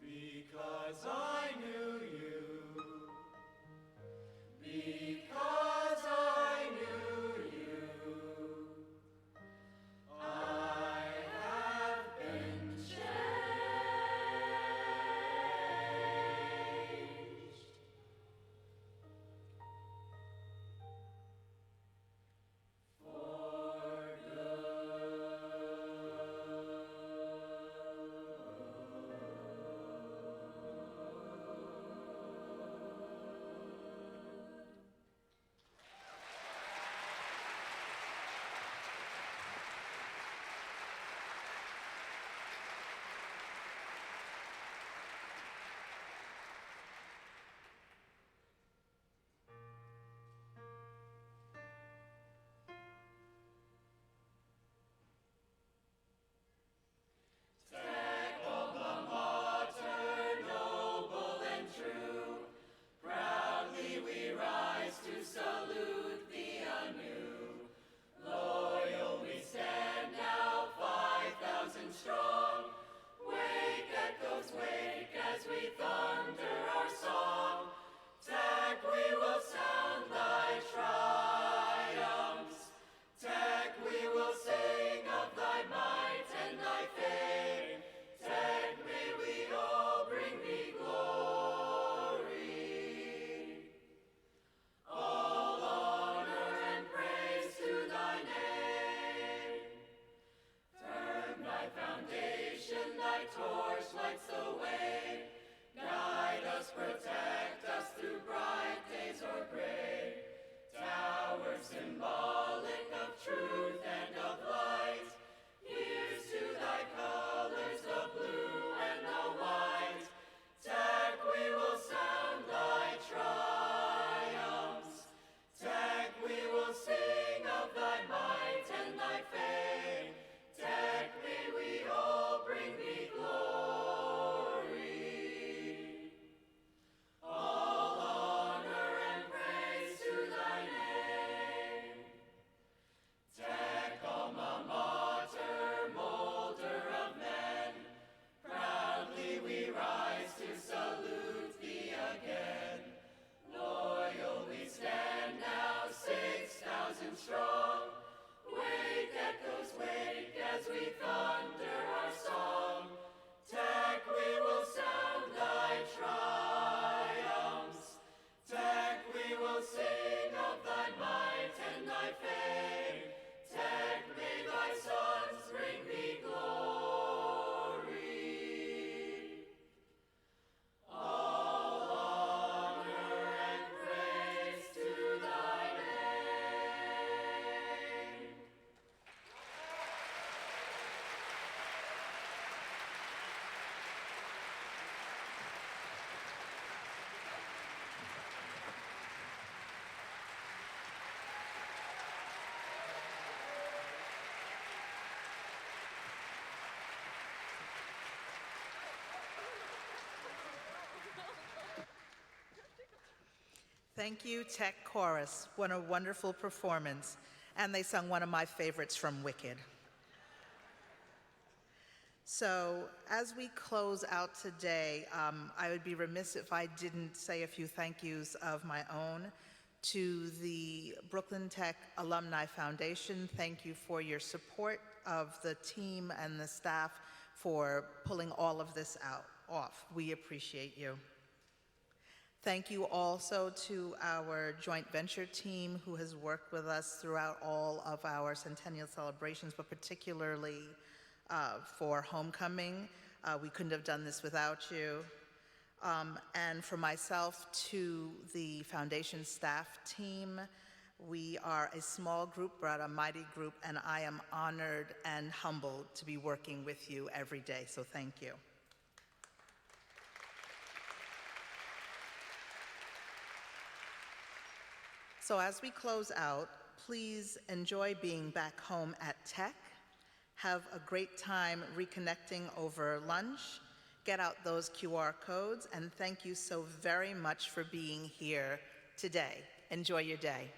because I knew you, because I knew you, I have been changed. Thank you, Tech Chorus. What a wonderful performance. And they sung one of my favorites from Wicked. So as we close out today, I would be remiss if I didn't say a few thank yous of my own to the Brooklyn Tech Alumni Foundation. Thank you for your support of the team and the staff for pulling all of this off. We appreciate you. Thank you also to our joint venture team who has worked with us throughout all of our centennial celebrations, but particularly for Homecoming. We couldn't have done this without you. And for myself, to the foundation staff team, we are a small group, but a mighty group, and I am honored and humbled to be working with you every day, so thank you. So as we close out, please enjoy being back home at Tech. Have a great time reconnecting over lunch. Get out those QR codes, and thank you so very much for being here today. Enjoy your day.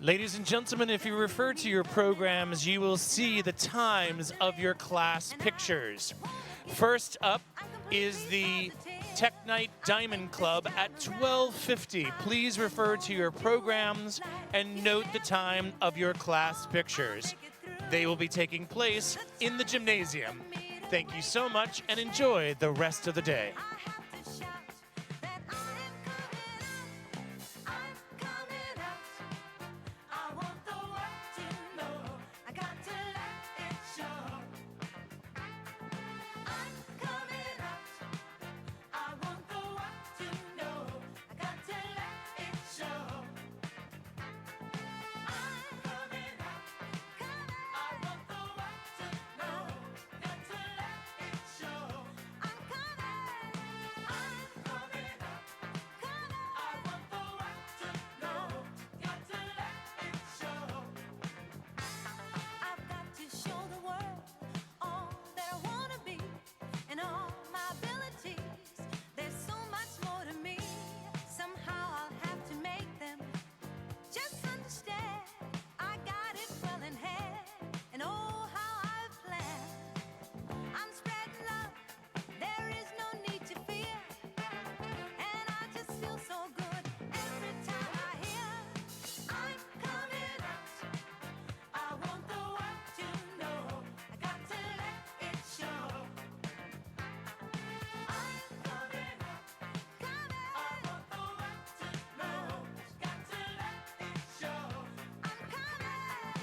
Ladies and gentlemen, if you refer to your programs, you will see the times of your class pictures. First up is the Tech Night Diamond Club at 12:50. Please refer to your programs and note the time of your class pictures. They will be taking place in the gymnasium. Thank you so much and enjoy the rest of the day.